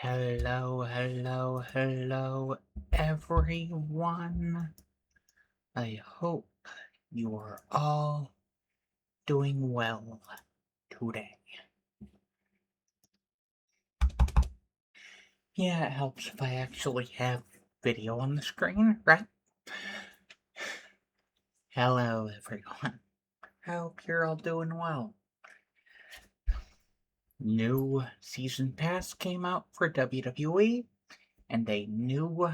Hello, everyone. I hope you are all doing well today. Yeah, it helps if I actually have video on the screen, right? Hello, everyone. I hope you're all doing well. New season pass came out for WWE, and a new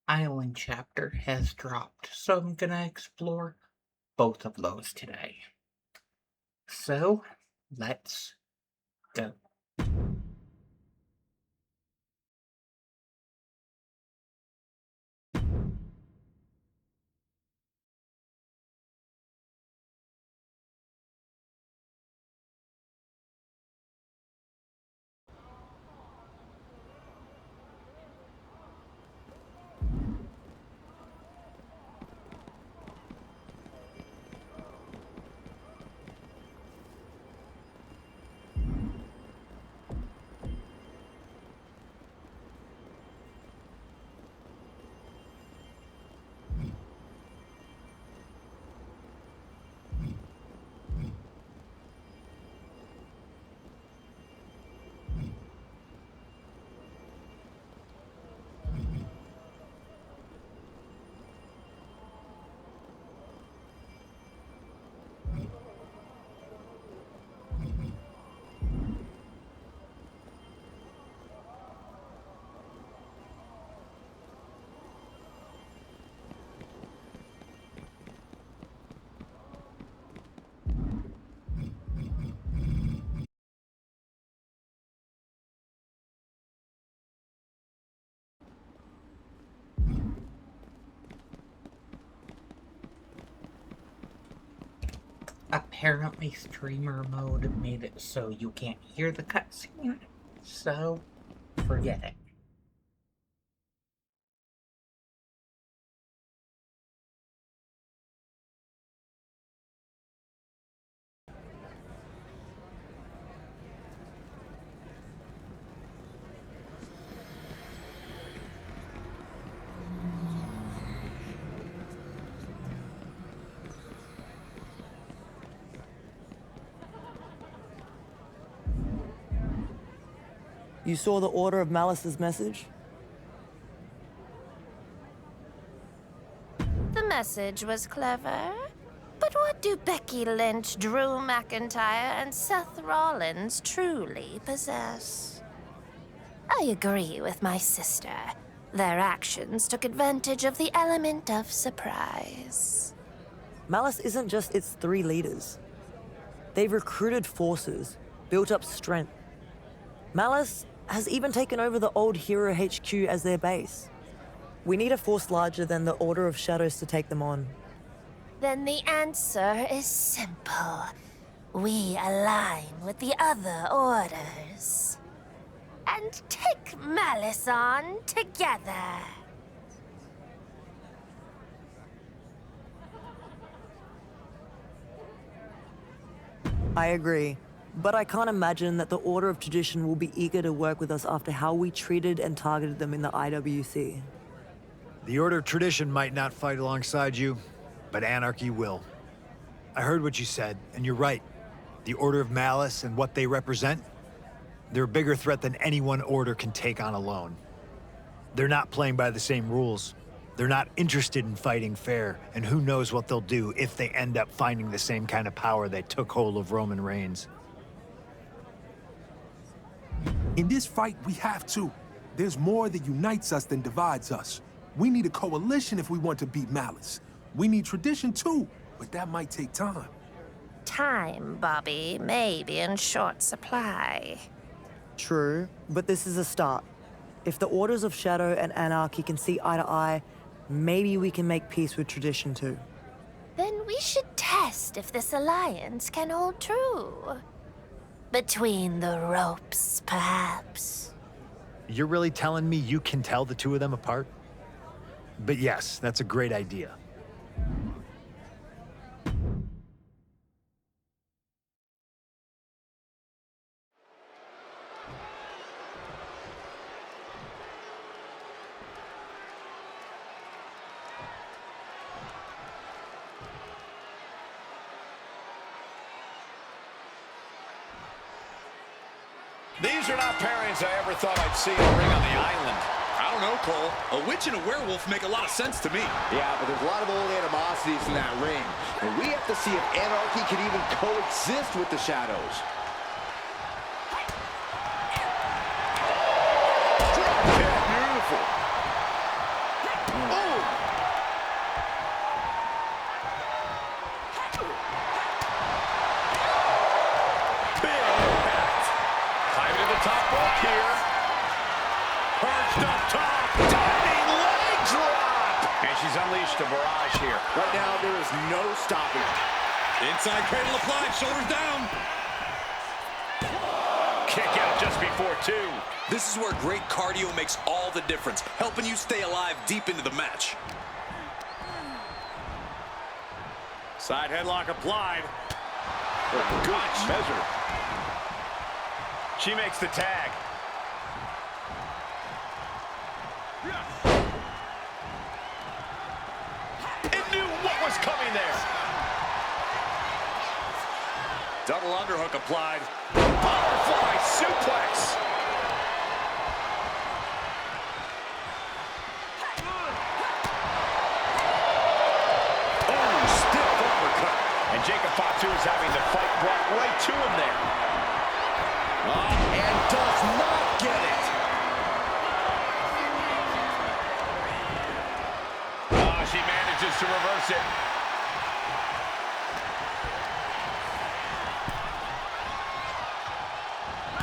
island chapter has dropped, so I'm gonna explore both of those today. So, let's go. Apparently, streamer mode made it so you can't hear the cutscene, so forget it. You saw the Order of Malice's message? The message was clever. But what do Becky Lynch, Drew McIntyre, and Seth Rollins truly possess? I agree with my sister. Their actions took advantage of the element of surprise. Malice isn't just its three leaders. They've recruited forces, built up strength. Malice has even taken over the old Hero HQ as their base. We need a force larger than the Order of Shadows to take them on. Then the answer is simple. We align with the other orders. And take Malice on together. I agree. But I can't imagine that the Order of Tradition will be eager to work with us after how we treated and targeted them in the IWC. The Order of Tradition might not fight alongside you, but Anarchy will. I heard what you said, and you're right. The Order of Malice and what they represent, they're a bigger threat than any one order can take on alone. They're not playing by the same rules. They're not interested in fighting fair, and who knows what they'll do if they end up finding the same kind of power that took hold of Roman Reigns. In this fight, we have to. There's more that unites us than divides us. We need a coalition if we want to beat Malice. We need tradition too, but that might take time. Time, Bobby, may be in short supply. True, but this is a start. If the Orders of Shadow and Anarchy can see eye to eye, maybe we can make peace with Tradition too. Then we should test if this alliance can hold true. Between the ropes, perhaps. You're really telling me you can tell the two of them apart? But yes, that's a great idea. These are not pairings I ever thought I'd see in a ring on the island. I don't know, Cole. A witch and a werewolf make a lot of sense to me. Yeah, but there's a lot of old animosities in that ring. And we have to see if Anarchy can even coexist with the Shadows. Beautiful. Oh! Big impact. Climbing to the top rope here. Perched up top. Diving leg drop. And she's unleashed a barrage here. Right now, there is no stopping it. Inside cradle applied, shoulders down. Kick out just before 2. This is where great cardio makes all the difference, helping you stay alive deep into the match. Side headlock applied. Good measure. She makes the tag. It knew what was coming there. Double underhook applied. Butterfly suplex. Oh, stiff uppercut. And Jacob Fatu is having the fight brought right to him there. And does not get it. She manages to reverse it.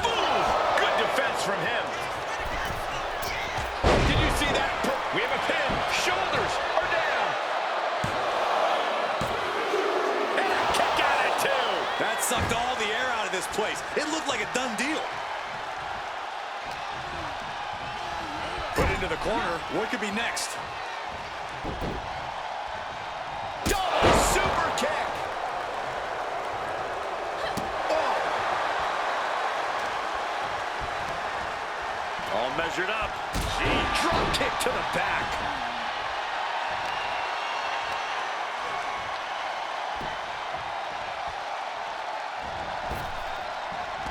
Boom! Good defense from him. Did you see that? We have a pin. Shoulders are down. And a kick out at 2. That sucked all the air out of this place. It looked like a done deal. Put into the corner. What could be next? Double super kick. Oh. All measured up. Drop kick to the back.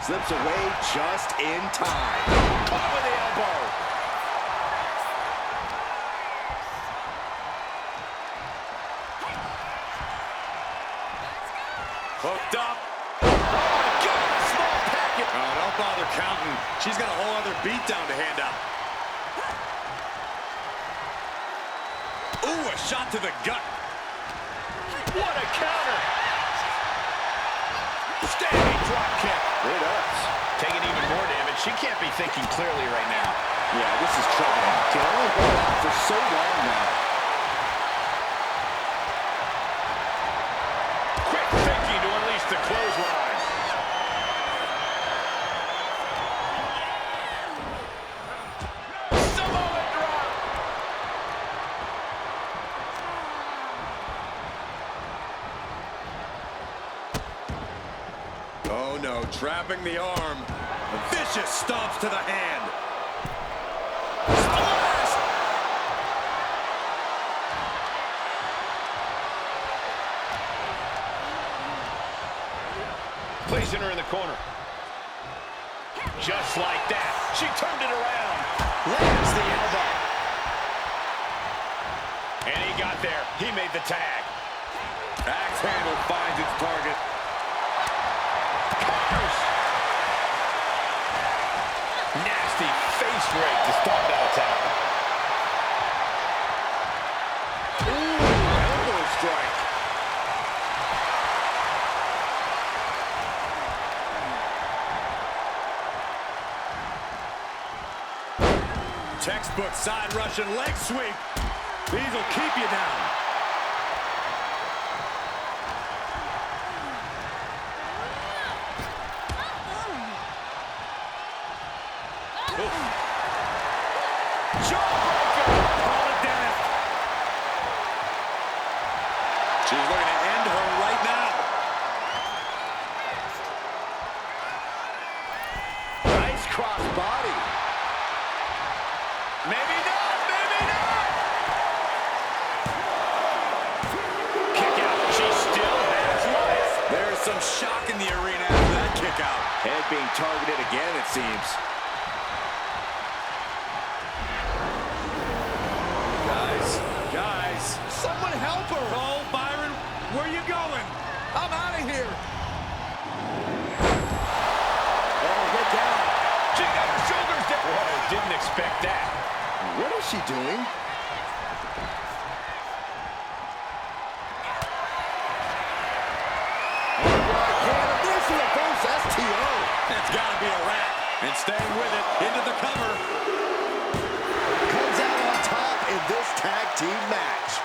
Slips away just in time. Caught with the elbow. Hooked up. Oh, my God, a small package. Oh, don't bother counting. She's got a whole other beatdown to hand out. Ooh, a shot to the gut. What a counter. Standing drop kick. It does. Taking even more damage. She can't be thinking clearly right now. Yeah, this is troubling. Can only hold out for so long now. Quick thinking to unleash the clothesline. Samoa drop. Oh, no, trapping the arm. Vicious stomps to the hand. Splash. Placing her in the corner. Just like that. She turned it around. Lands the elbow. And he got there. He made the tag. Axe handle finds its target. Counters. Nasty face rake to start that attack. Ooh, elbow strike. Textbook side Russian leg sweep. These will keep you down. Jawbreaker. Call it death. She's looking to end her right now. Nice cross body. Maybe not, maybe not. Kick out. She still has life. There's some shock in the arena after that kick out. Head being targeted again, it seems. Guys, Someone help her! oh, Byron, where you going? I'm out of here! Oh, get down! She got her shoulders down. Whoa, didn't expect that. What is she doing? This is a false STO. That's got to be a wrap. And staying with it, into the cover. Comes out on top in this tag team match.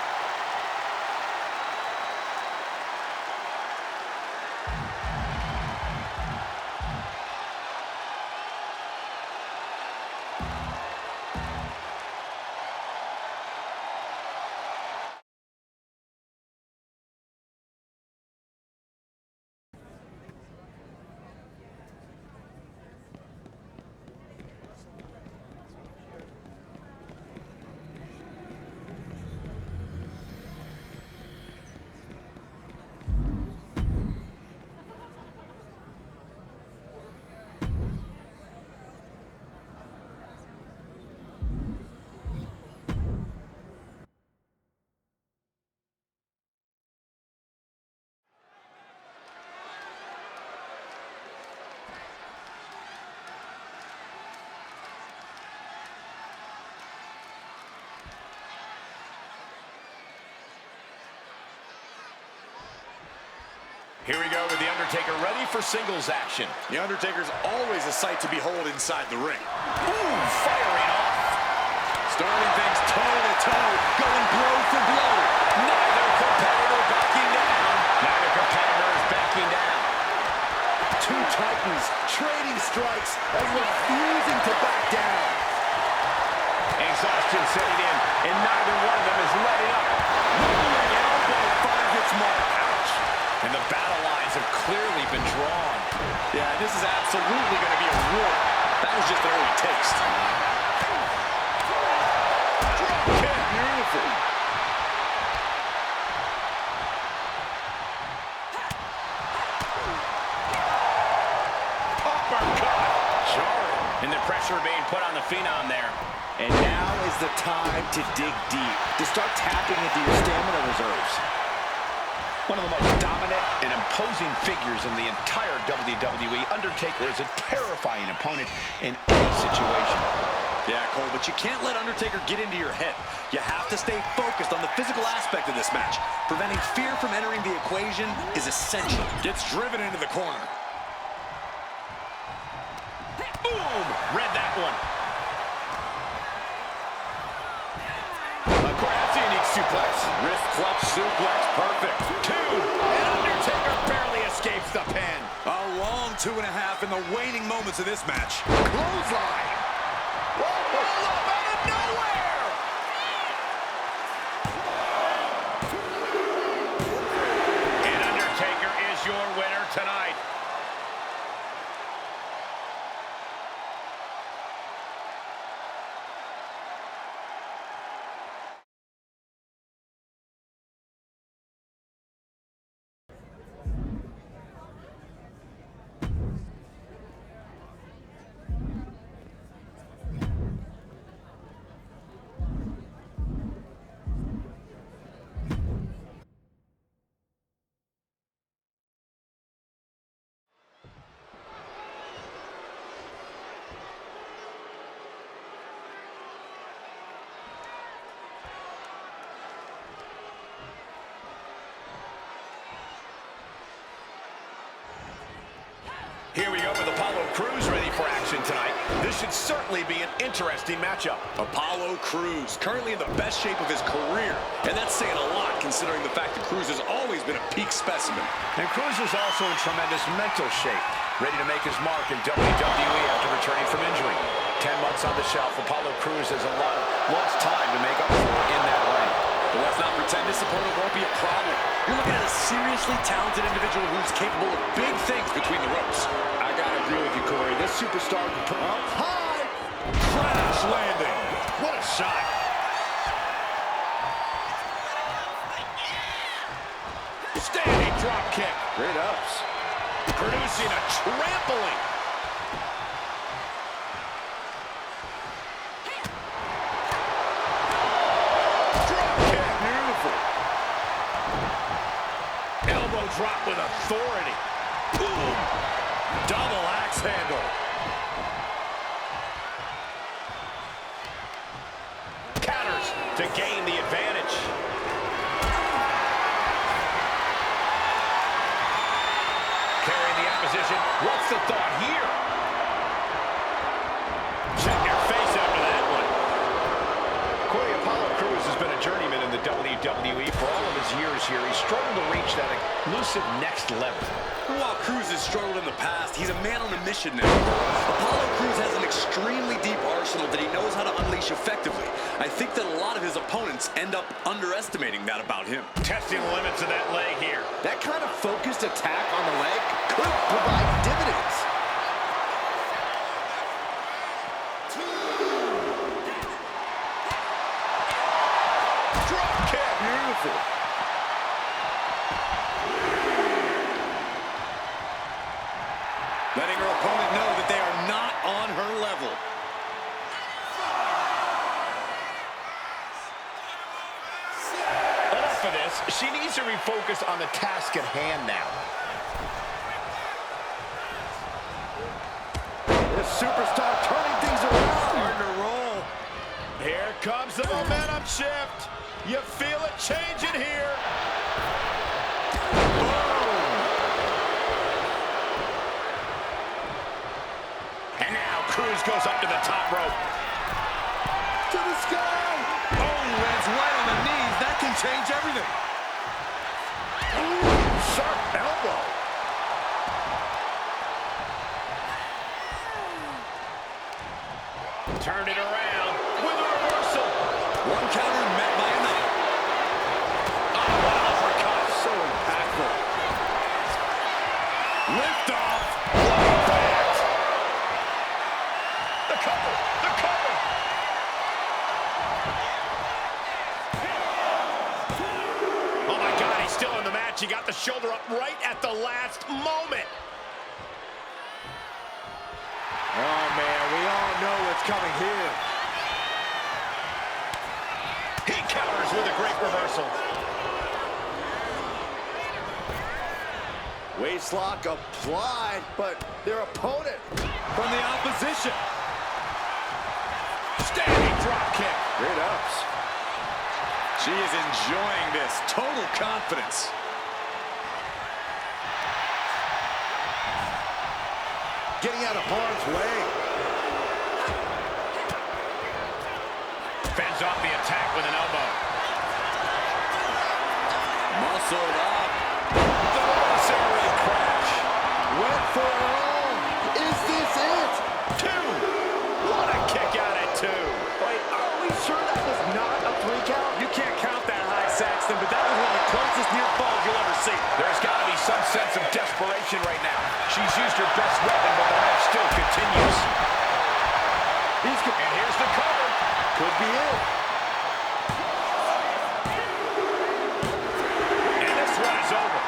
Here we go with The Undertaker ready for singles action. The Undertaker's always a sight to behold inside the ring. Boom, firing off. Starting things toe-to-toe, going blow for blow. Neither competitor backing down. Neither competitor is backing down. Two titans trading strikes and refusing to back down. Exhaustion setting in, and neither one of them is letting up. Rolling elbow finds its mark. Ouch. And the battle lines have clearly been drawn. Yeah, this is absolutely going to be a war. That was just an early taste. Kick, beautiful. Uppercut. Jarring. And the pressure being put on the Phenom there. And now is the time to dig deep, to start tapping into your stamina reserves. One of the most dominant and imposing figures in the entire WWE, Undertaker is a terrifying opponent in any situation. Yeah, Cole, but you can't let Undertaker get into your head. You have to stay focused on the physical aspect of this match. Preventing fear from entering the equation is essential. Gets driven into the corner. Boom! Read that one. A crafty unique suplex. Wrist clutch suplex. Perfect. Two. And Undertaker barely escapes the pin. A long 2.5 in the waning moments of this match. Clothesline. Whoa, up out of nowhere! And Undertaker is your winner tonight. Here we go with Apollo Crews ready for action tonight. This should certainly be an interesting matchup. Apollo Crews, currently in the best shape of his career. And that's saying a lot considering the fact that Crews has always been a peak specimen. And Crews is also in tremendous mental shape, ready to make his mark in WWE after returning from injury. 10 months on the shelf, Apollo Crews has a lot of lost time to make up for in that ring. But let's not pretend this opponent won't be a problem. You're looking at a seriously talented individual who's capable of big things between the ropes. I gotta agree with you, Corey. This superstar can put up high. Crash landing. What a shot. Standing drop kick. Great ups. Producing a trampling. drop with authority. Boom! Double axe handle. Counters to gain the advantage. Carrying the opposition. What's the thought here? Check your face after that one. Corey, Apollo Crews has been a journeyman in the WWE for all of his years here. He's struggled to reach that elusive next level. While Crews has struggled in the past, he's a man on a mission now. Apollo Crews has an extremely deep arsenal that he knows how to unleash effectively. I think that a lot of his opponents end up underestimating that about him. Testing the limits of that leg here. That kind of focused attack on the leg could provide dividends. Drop kick. Beautiful. Letting her opponent know that they are not on her level. Enough of this. She needs to refocus on the task at hand now. This superstar turning things around. Starting to roll. Here comes the momentum shift. You feel it changing here. Boom. And now Crews goes up to the top rope. To the sky. Oh, lands right on the knees. That can change everything. Ooh, sharp elbow. Turned it around with a reversal. One counter met by another. Oh, what an uppercut. So impactful. Lift off. What impact. The cover. The cover. Oh, my God. He's still in the match. He got the shoulder up right at the last moment. Oh, man, we all know what's coming here. He counters with a great reversal. Waistlock applied, but their opponent from the opposition. Standing drop kick. Great ups. She is enjoying this. Total confidence. Getting out of harm's way. Fends off the attack with an elbow. Muscled up. The military crash. Went for it all. Is this it? Two. What a kick out at two. Wait, are we sure that was not a 3 count? You can't count that high, Saxton, but that was one of the closest near falls you'll ever see. There's got to be some sense of desperation right now. She's used her best weapon, but the match still continues. And here's the cover. Could be it. And this one is over.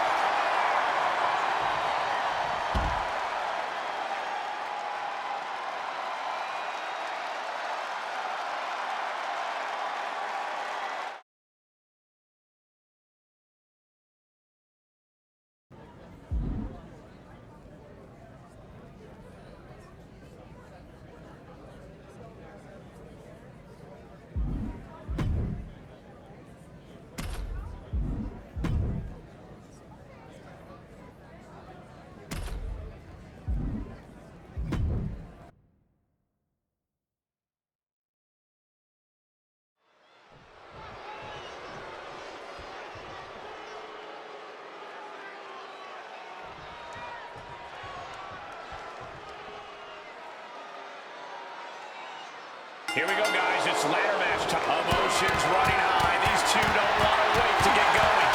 Here we go, guys. It's ladder match time. Emotions running high. These two don't want to wait to get going.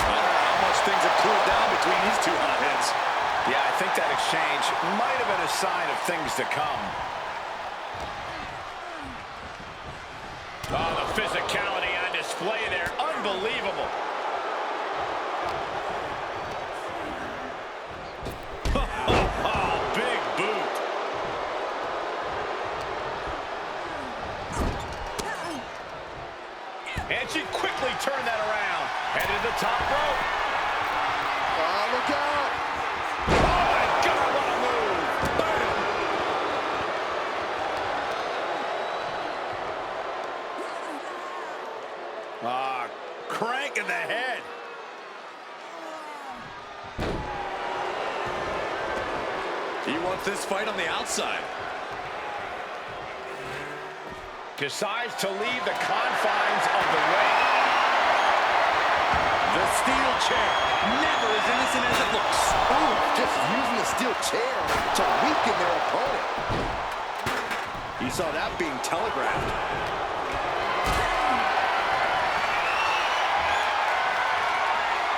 I don't know how much things have cooled down between these two hotheads. Yeah, I think that exchange might have been a sign of things to come. Oh, the physicality on display there. Unbelievable. Big boot. And she quickly turned that around. Headed the top rope. Oh, look out! Oh my God, what a move! Bam! Crank in the head. He wants this fight on the outside. Decides to leave the confines of the ring. The steel chair, never as innocent as it looks. Ooh, just using the steel chair to weaken their opponent. He saw that being telegraphed.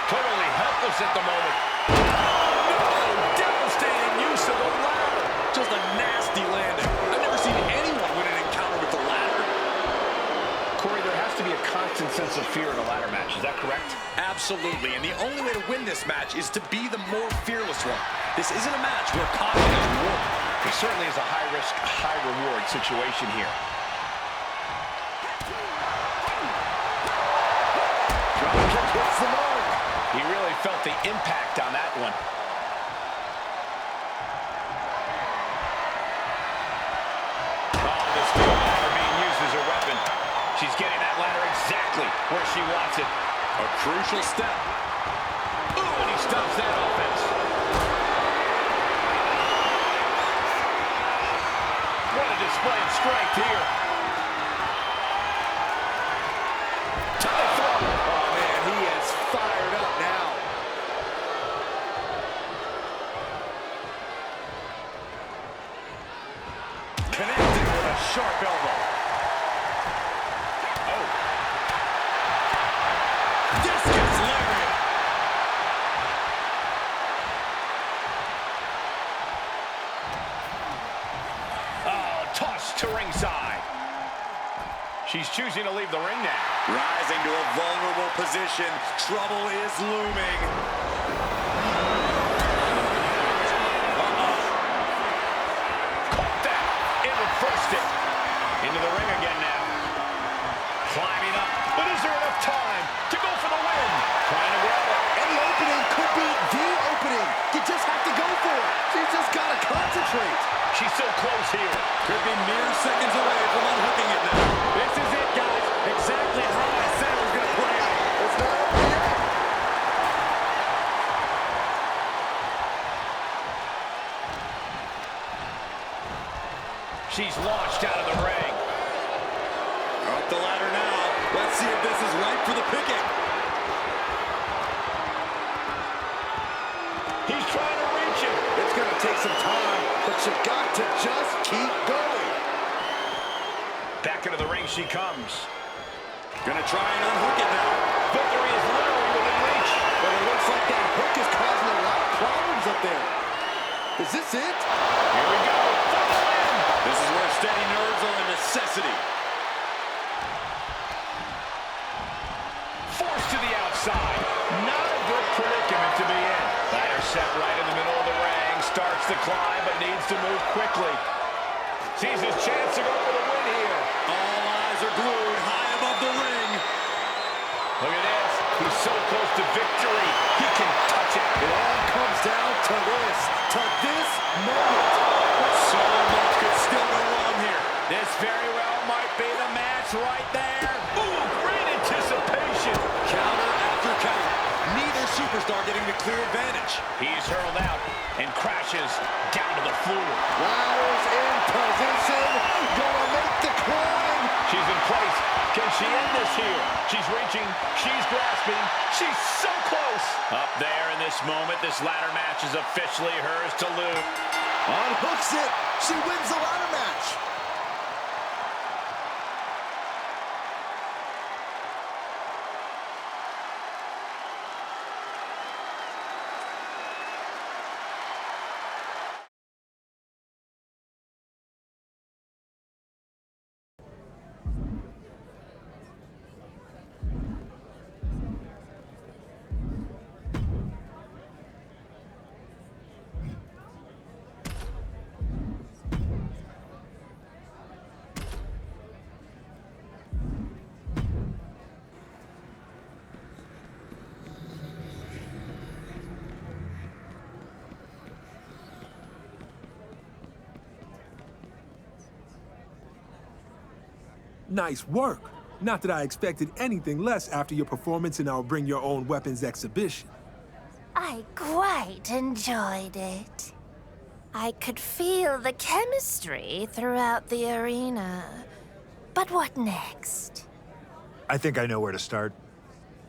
Totally helpless at the moment. Oh, no! Devastating use of the ladder. Just a nasty landing. I've never seen anyone win an encounter with the ladder. Corey, there has to be a constant sense of fear in a ladder match. Is that correct? Absolutely, and the only way to win this match is to be the more fearless one. This isn't a match where caution is rewarded. It certainly is a high-risk, high-reward situation here. Dropkick hits the mark. He really felt the impact on that one. Oh, the steel ladder being used as a weapon. She's getting that ladder exactly where she wants it. A crucial step. Ooh, and he stops that offense. What a display of strength here. To the throat. Oh, man, he is fired up now. Connecting with a sharp elbow. Oh, Discus lariat. oh, tossed to ringside. She's choosing to leave the ring now. Rising to a vulnerable position. Trouble is looming. Caught that and reversed it. Into the ring again now. Climbing up, but is there enough time to go for the win? Trying to grab it. And the opening could be the opening. You just have to go for it. You just got to concentrate. She's so close here. Could be mere seconds away from unhooking it now. This is it, guys. Exactly how I said it was going to play out. It's not over yet. She's launched out of the ring. Up the ladder now. Let's see if this is right for the picking. He's trying to reach it. It's going to take some time, but you got to just keep going. Back into the ring she comes. Gonna try and unhook it now. Victory is literally within reach. But it looks like that hook is causing a lot of problems up there. Is this it? Here we go. For the win. This is where steady nerves are a necessity. Forced to the outside. Not a good predicament to be in. Ladder set right in the middle of the ring. Starts to climb, but needs to move quickly. Sees his chance to go for the win here. All eyes are glued high above the ring. Look at this. He's so close to victory. He can touch it. It all comes down to this moment. But so much could still go wrong here. This very well might be the match right there. Ooh, great anticipation. Counter after counter. Neither superstar getting the clear advantage. He's hurled out and crashes down to the floor. Ladders in position. Gonna make the climb. She's in place. Can she end this here? She's reaching. She's grasping. She's so close. Up there in this moment, this ladder match is officially hers to lose. Unhooks it. She wins the ladder match. Nice work. Not that I expected anything less after your performance in our Bring Your Own Weapons exhibition. I quite enjoyed it. I could feel the chemistry throughout the arena. But what next? I think I know where to start.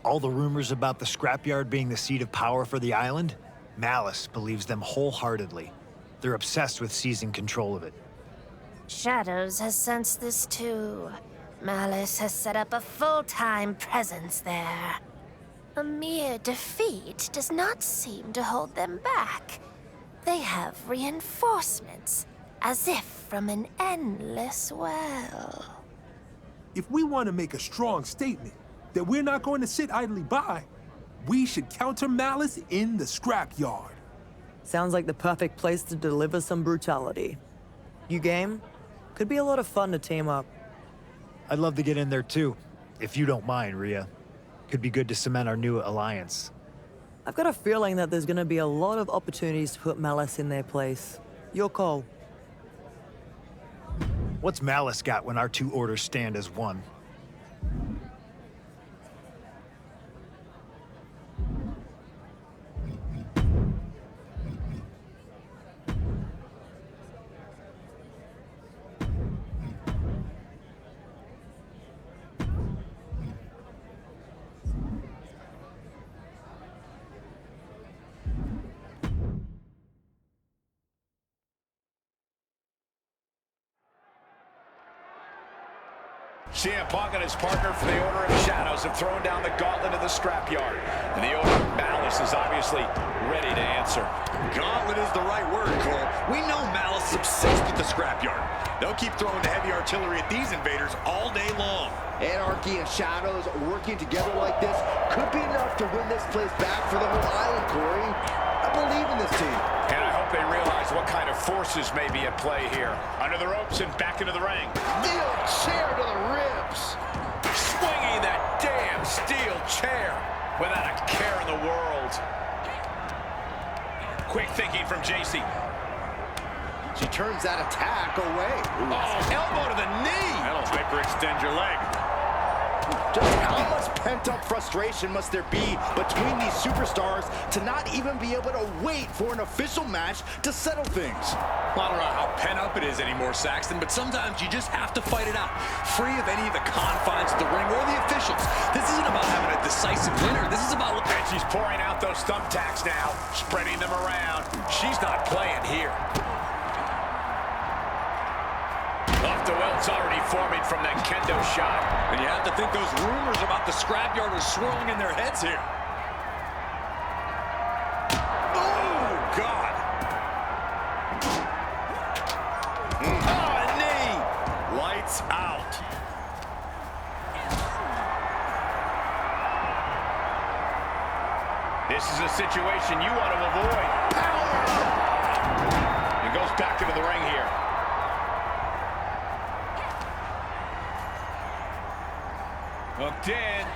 All the rumors about the scrapyard being the seat of power for the island, Malice believes them wholeheartedly. They're obsessed with seizing control of it. Shadows has sensed this too. Malice has set up a full-time presence there. A mere defeat does not seem to hold them back. They have reinforcements, as if from an endless well. If we want to make a strong statement that we're not going to sit idly by, we should counter Malice in the scrapyard. Sounds like the perfect place to deliver some brutality. You game? Could be a lot of fun to team up. I'd love to get in there too, if you don't mind, Rhea. Could be good to cement our new alliance. I've got a feeling that there's gonna be a lot of opportunities to put Malice in their place. Your call. What's Malice got when our two orders stand as one? CM Punk and his partner for the Order of Shadows have thrown down the gauntlet in the scrapyard. And the Order of Malice is obviously ready to answer. Gauntlet is the right word, Cole. We know Malice is obsessed with the scrapyard. They'll keep throwing the heavy artillery at these invaders all day long. Anarchy and Shadows working together like this could be enough to win this place back for the whole island, Corey. I believe in this team. And I hope they realize what kind of forces may be at play here. Under the ropes and back into the ring. Steel chair to the ribs. Swinging that damn steel chair without a care in the world. Quick thinking from JC. She turns that attack away. Oh, elbow to the knee. That'll make her extend your leg. Just how much pent-up frustration must there be between these superstars to not even be able to wait for an official match to settle things? Well, I don't know how pent up it is anymore, Saxton, but sometimes you just have to fight it out, free of any of the confines of the ring or the officials. This isn't about having a decisive winner. This is about... And she's pouring out those thumbtacks now, spreading them around. She's not playing here. Off the welt's already forming from that kendo shot. And you have to think those rumors about the scrapyard are swirling in their heads here. Oh, God. Oh, a knee. Lights out. This is a situation you want to avoid. Power! And goes back into the ring here. Hooked in.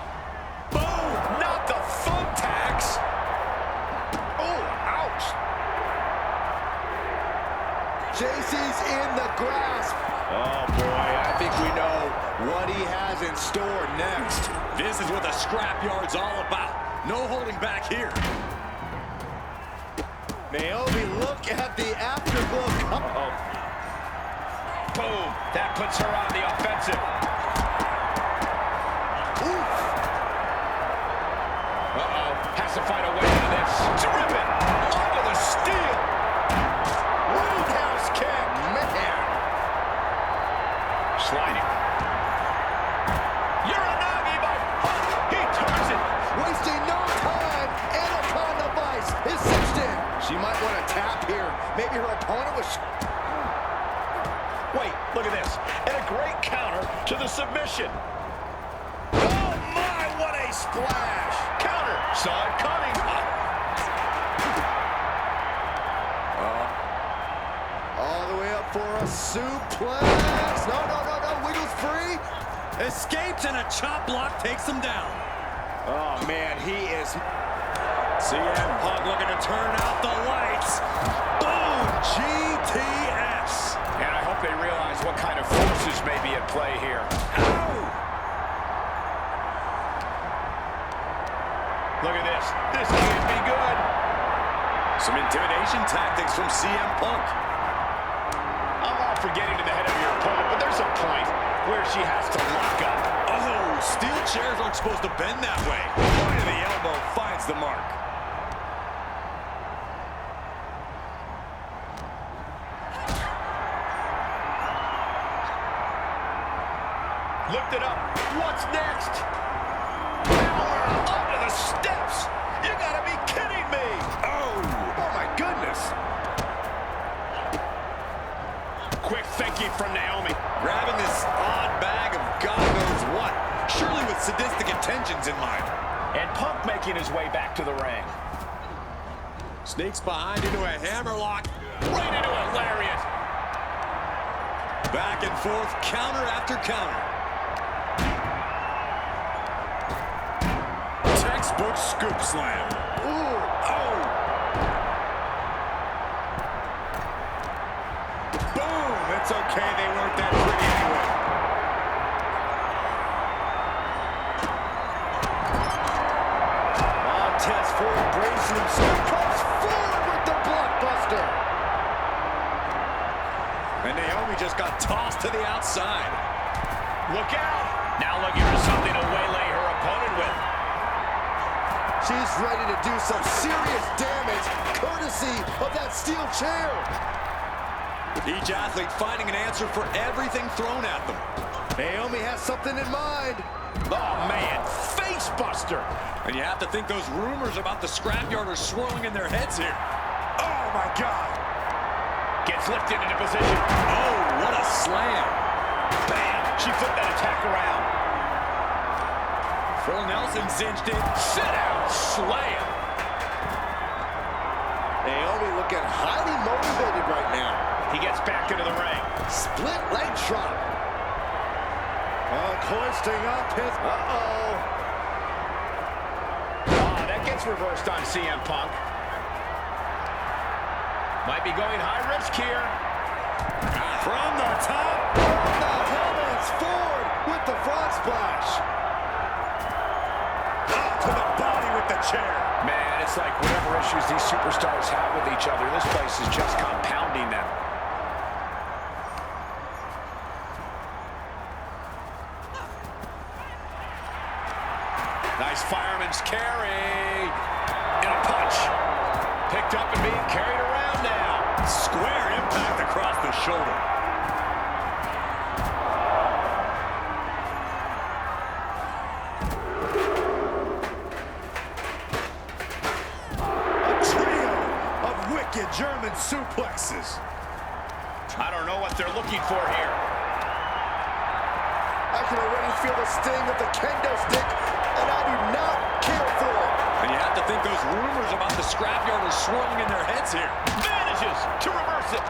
Boom! Not the thumbtacks. Oh, ouch. JC's in the grasp. Oh, boy, I think we know what he has in store next. This is what the scrapyard's all about. No holding back here. Naomi, look at the afterglow. Uh-oh. Boom! That puts her on the offensive. Uh-oh. Has to find a way out of this. Driven onto the steel. Roundhouse kick. Man. Sliding. Uranagi by Hunt. He turns it. Wasting no time. Anaconda Vice is cinched in. She might want to tap here. Maybe her opponent was... Wait, look at this. And a great counter to the submission. Oh, my, what a splash. Counter. Saw it coming. All the way up for a suplex. No. Wiggles free. Escapes and a chop block takes him down. Oh, man, he is... CM Punk looking to turn out the lights. Boom! GTS. And I hope they realize what kind of forces may be at at play here. Ow! Look at this. This can't be good. Some intimidation tactics from CM Punk. I'm all for getting to the head of your opponent, but there's a point where she has to lock up. Oh, steel chairs aren't supposed to bend that way. Point of the elbow finds the mark. Lift it up. What's next? Power onto the steps. You gotta be kidding me. Oh my goodness. Quick thinking from Naomi. Grabbing this odd bag of God knows what. Surely with sadistic intentions in mind. And Punk making his way back to the ring. Sneaks behind into a hammerlock. Right into a lariat. Back and forth, counter after counter. Textbook scoop slam. Ooh, oh. Boom, it's okay, they weren't that pretty anyway. Montez Ford bracing himself, comes forward with the blockbuster. And Naomi just got tossed to the outside. Look out. Now looking for something to waylay her opponent with. She's ready to do some serious damage, courtesy of that steel chair. Each athlete finding an answer for everything thrown at them. Naomi has something in mind. Oh, man. Face buster. And you have to think those rumors about the scrapyard are swirling in their heads here. Oh, my God. Gets lifted into position. Oh, what a slam. Bam. She flipped that attack around. Full Nelson cinched in. Sit out. Slam. Naomi looking highly motivated right now. He gets back into the ring. Split leg drop. Hoisting up his... Uh-oh. Oh, that gets reversed on CM Punk. Might be going high risk here. From the top. The helmet's forward with the frog splash. Up to the body with the chair. Man, it's like whatever issues these superstars have with each other, this place is just compounding them. Nice fireman's carry. And a punch. Picked up and being carried around now. Square impact across the shoulder. A trio of wicked German suplexes. I don't know what they're looking for here. I can already feel the sting of the kendo stick, and I do not care for it. And you have to think those rumors about the scrapyard are swirling in their heads here. Manages to reverse it.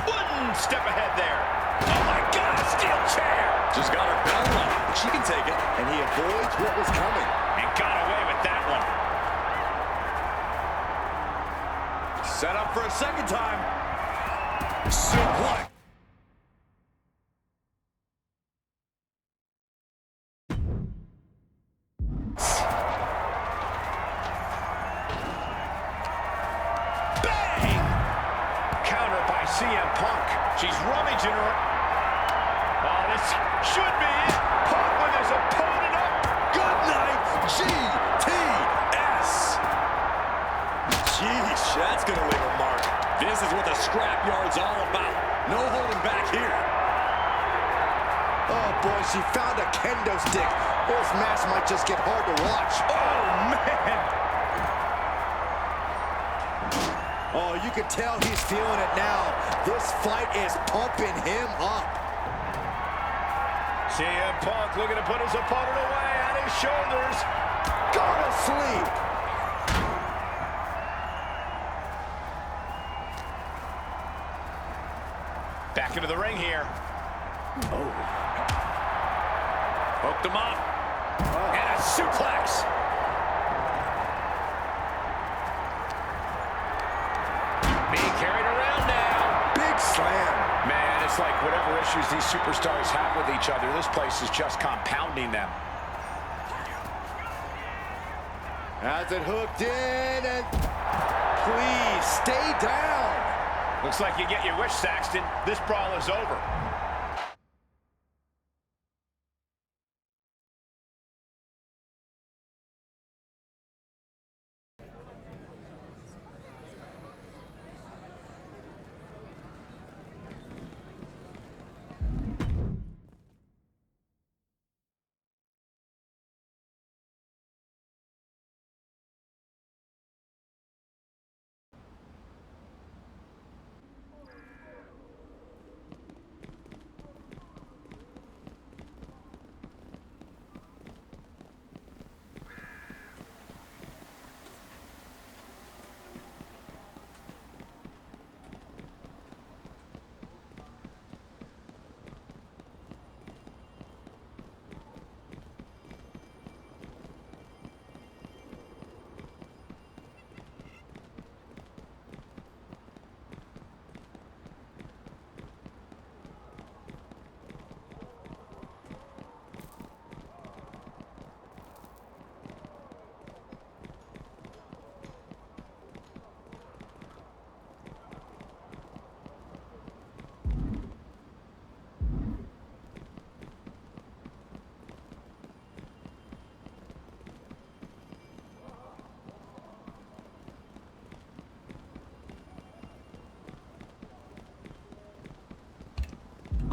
One step ahead there. Oh my God, a steel chair. Just got her bell on, but she can take it. And he avoids what was coming. And got away with that one. Set up for a second time. Suplex. Bang! Counter by CM Punk. She's rummaging her. Oh, this should be it. Punk with his opponent up. Good night, GTS. Jeez, that's gonna leave a mark. This is what the scrapyard's all about. No holding back here. Oh boy, she found a kendo stick. This match might just get hard to watch. Oh, man. Oh, you can tell he's feeling it now. This fight is pumping him up. CM Punk looking to put his opponent away on his shoulders. Go to sleep. Back into the ring here. Oh. Hooked him up. And a suplex. Being carried around now. Big slam. Man, as Looks like whatever issues these superstars have with each other, this place is just compounding them. Has it hooked in, and please stay down. Looks like you get your wish, Saxton. This brawl is over.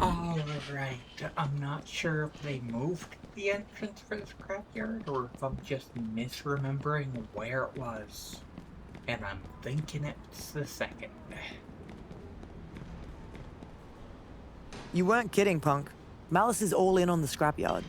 Alright, I'm not sure if they moved the entrance for the scrapyard or if I'm just misremembering where it was. And I'm thinking it's the second. You weren't kidding, Punk. Malice is all in on the scrapyard.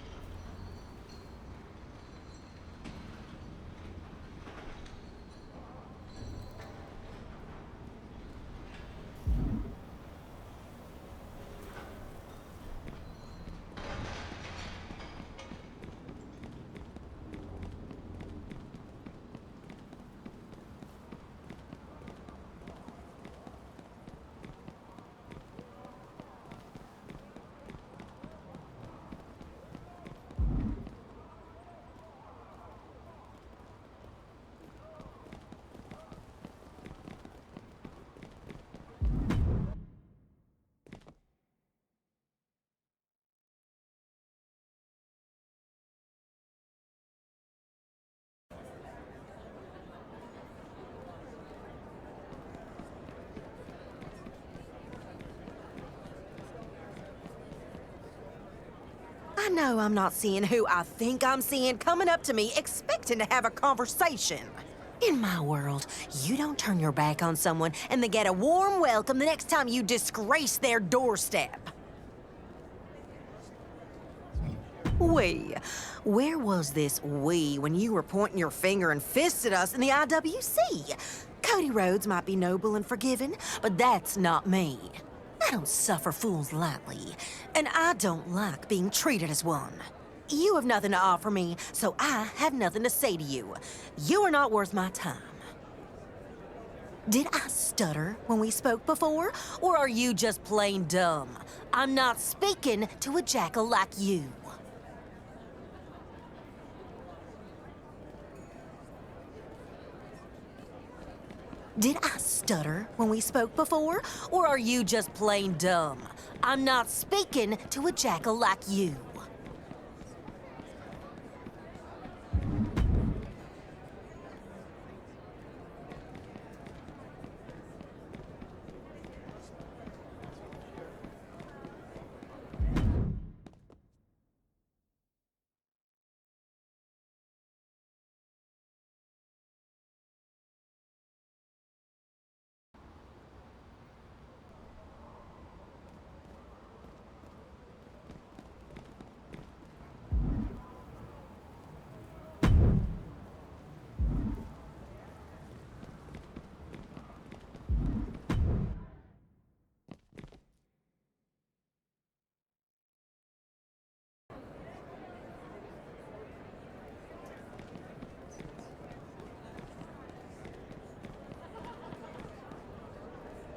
I know I'm not seeing who I think I'm seeing coming up to me expecting to have a conversation. In my world, you don't turn your back on someone and they get a warm welcome the next time you disgrace their doorstep. We. Where was this we when you were pointing your finger and fists at us in the IWC? Cody Rhodes might be noble and forgiving, but that's not me. I don't suffer fools lightly, and I don't like being treated as one. You have nothing to offer me, so I have nothing to say to you. You are not worth my time. Did I stutter when we spoke before, or are you just plain dumb? I'm not speaking to a jackal like you. Did I stutter when we spoke before, or are you just plain dumb? I'm not speaking to a jackal like you.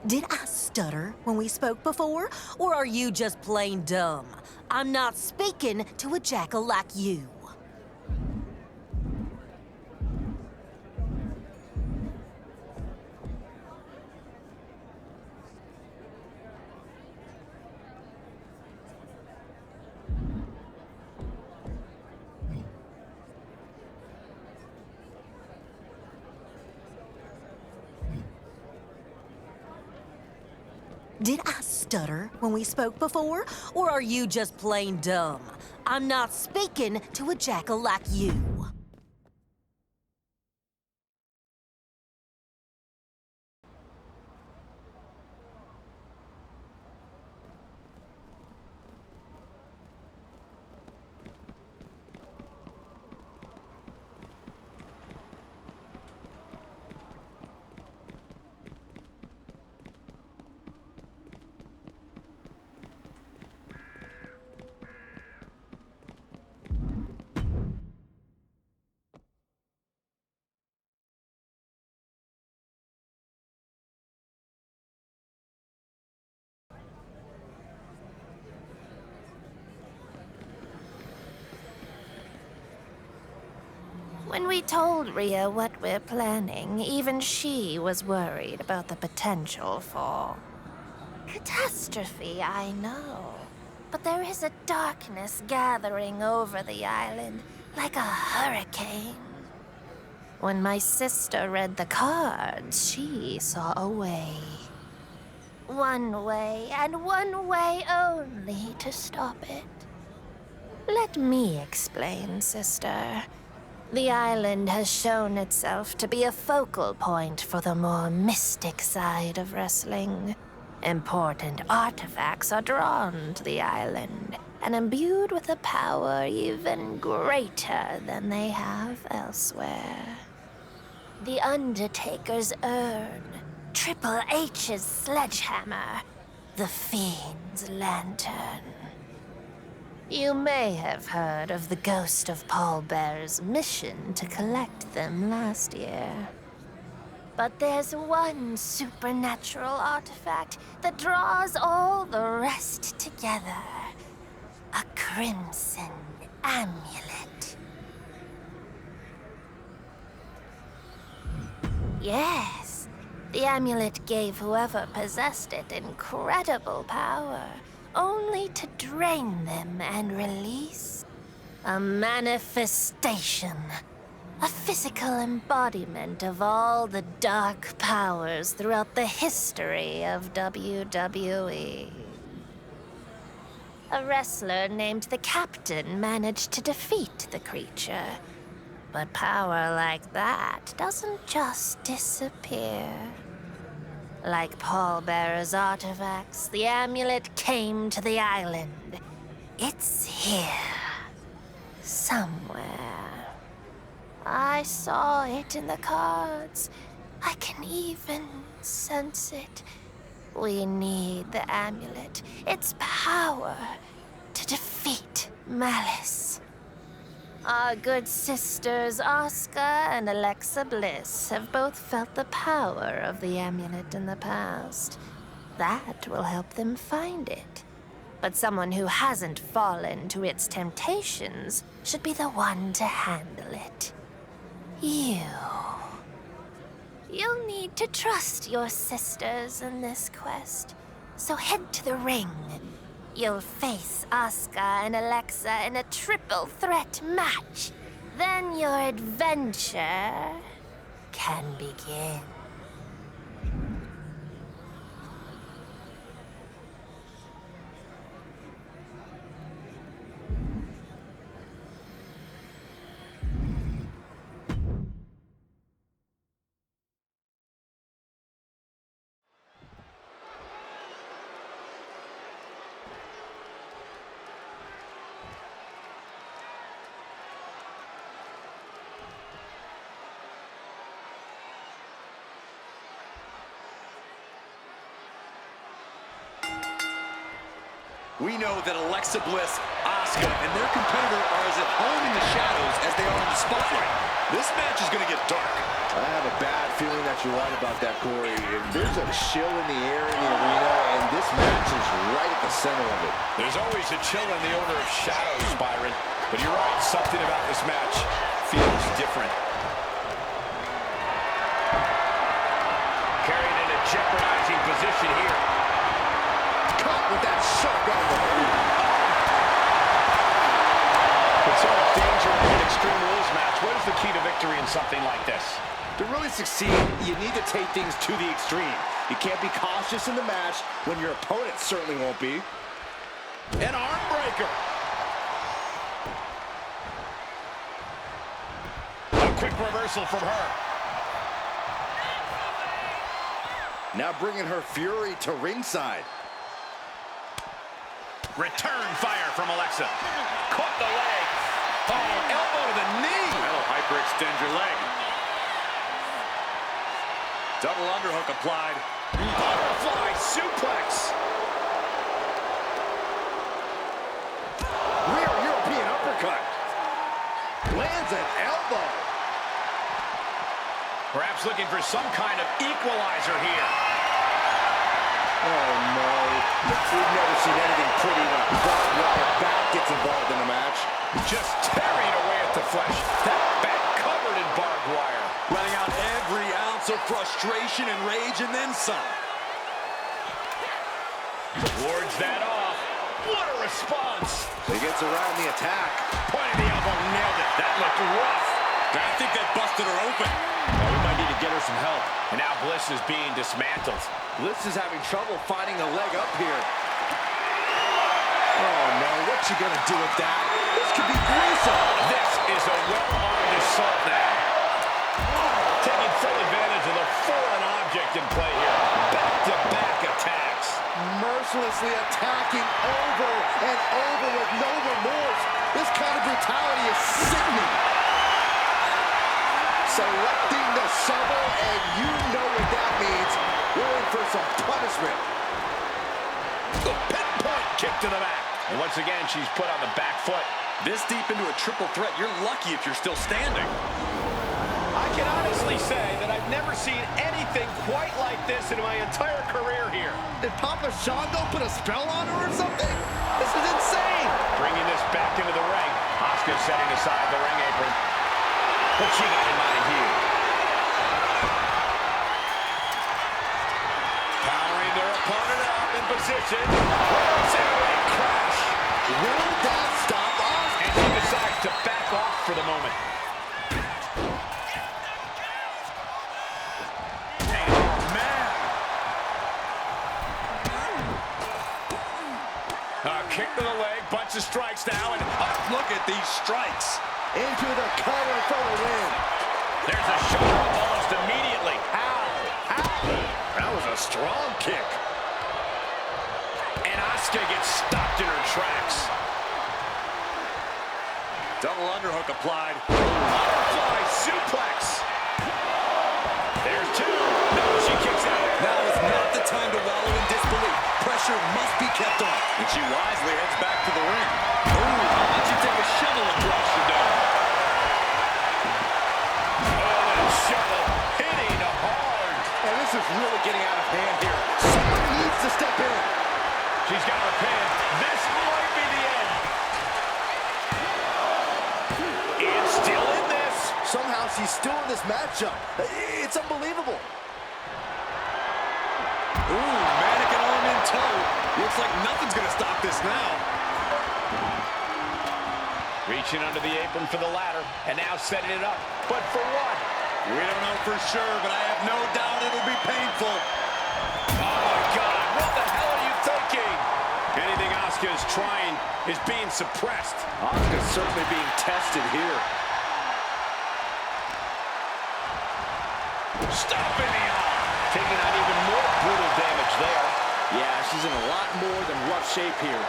Did I stutter? stutter when we spoke before? Or are you just plain dumb? I'm not speaking to a jackal like you. Did I stutter when we spoke before? Or are you just plain dumb? I'm not speaking to a jackal like you. When we told Rhea what we're planning, even she was worried about the potential for catastrophe, I know. But there is a darkness gathering over the island, like a hurricane. When my sister read the cards, she saw a way. One way, and one way only to stop it. Let me explain, sister. The island has shown itself to be a focal point for the more mystic side of wrestling. Important artifacts are drawn to the island and imbued with a power even greater than they have elsewhere. The Undertaker's urn, Triple H's sledgehammer, the Fiend's lantern. You may have heard of the ghost of Paul Bearer's mission to collect them last year. But there's one supernatural artifact that draws all the rest together. A crimson amulet. Yes, the amulet gave whoever possessed it incredible power, only to drain them and release a manifestation. A physical embodiment of all the dark powers throughout the history of WWE. A wrestler named the Captain managed to defeat the creature. But power like that doesn't just disappear. Like Paul Bearer's artifacts, the amulet came to the island. It's here. Somewhere. I saw it in the cards. I can even sense it. We need the amulet, its power, to defeat Malice. Our good sisters Asuka and Alexa Bliss have both felt the power of the amulet in the past. That will help them find it. But someone who hasn't fallen to its temptations should be the one to handle it. You. You'll need to trust your sisters in this quest. So head to the ring. You'll face Asuka and Alexa in a triple threat match. Then your adventure can begin. We know that Alexa Bliss, Asuka and their competitor are as at home in the shadows as they are in the spotlight. This match is going to get dark. I have a bad feeling that you're right about that, Corey. There's a chill in the air in the arena, and this match is right at the center of it. There's always a chill in the order of shadows, Byron. But you're right, something about this match feels different. Carried in a jeopardizing position here. Caught with that sharp elbow. What sort of danger in an Extreme Rules match? What is the key to victory in something like this? To really succeed, you need to take things to the extreme. You can't be cautious in the match when your opponent certainly won't be. An arm breaker. A quick reversal from her. Now bringing her fury to ringside. Return fire from Alexa. Caught the leg. Oh, elbow to the knee. That'll hyperextend your leg. Double underhook applied. Butterfly suplex. Rear European uppercut. Lands an elbow. Perhaps looking for some kind of equalizer here. Oh, no. We've never seen anything pretty when a barbed wire back gets involved in a match. Just tearing away at the flesh. That back covered in barbed wire. Letting out every ounce of frustration and rage and then some. Wards that off. What a response. He gets around the attack. Point of the elbow, nailed it. That looked rough. I think that busted her open. Well, we might need to get her some help. And now Bliss is being dismantled. Bliss is having trouble finding a leg up here. Oh, no. What's she going to do with that? This could be gruesome. This is a well-armed assault now. Taking full advantage of the foreign object in play here. Back-to-back attacks. Mercilessly attacking over and over with no remorse. This kind of brutality is sickening. Selecting the shovel, and you know what that means. We're in for some punishment. The pinpoint kick to the back. And once again, she's put on the back foot. This deep into a triple threat, you're lucky if you're still standing. I can honestly say that I've never seen anything quite like this in my entire career here. Did Papa Shango put a spell on her or something? This is insane. Bringing this back into the ring. Asuka setting aside the ring apron. But she got him out of here. Powering their opponent up in position. Zero-leg crash. Will that stop us? And she decides to back off for the moment. And oh, man. A kick to the leg, bunch of strikes now, and Look at these strikes. Into the cover for the win. there's a shot almost immediately. How? That was a strong kick. And Asuka gets stopped in her tracks. Double underhook applied. Butterfly suplex. There's two. No, she kicks out. Now is not the time to wallow in disbelief. Pressure must be kept on. And she wisely heads back to the ring. Ooh, how about you take a shovel across your dome? Oh, and shovel hitting hard. And this is really getting out of hand here. Someone needs to step in. She's got her pin. This might be the end. It's still in this. Somehow she's still in this matchup. It's unbelievable. Ooh, mannequin arm in tow. Looks like nothing's gonna stop this now. Reaching under the apron for the ladder, and now setting it up. But for what? We don't know for sure, but I have no doubt it'll be painful. Oh, my God. What the hell are you thinking? Anything Asuka is trying is being suppressed. Asuka's certainly being tested here. Stomping the arm. Taking on even more brutal damage there. Yeah, she's in a lot more than rough shape here.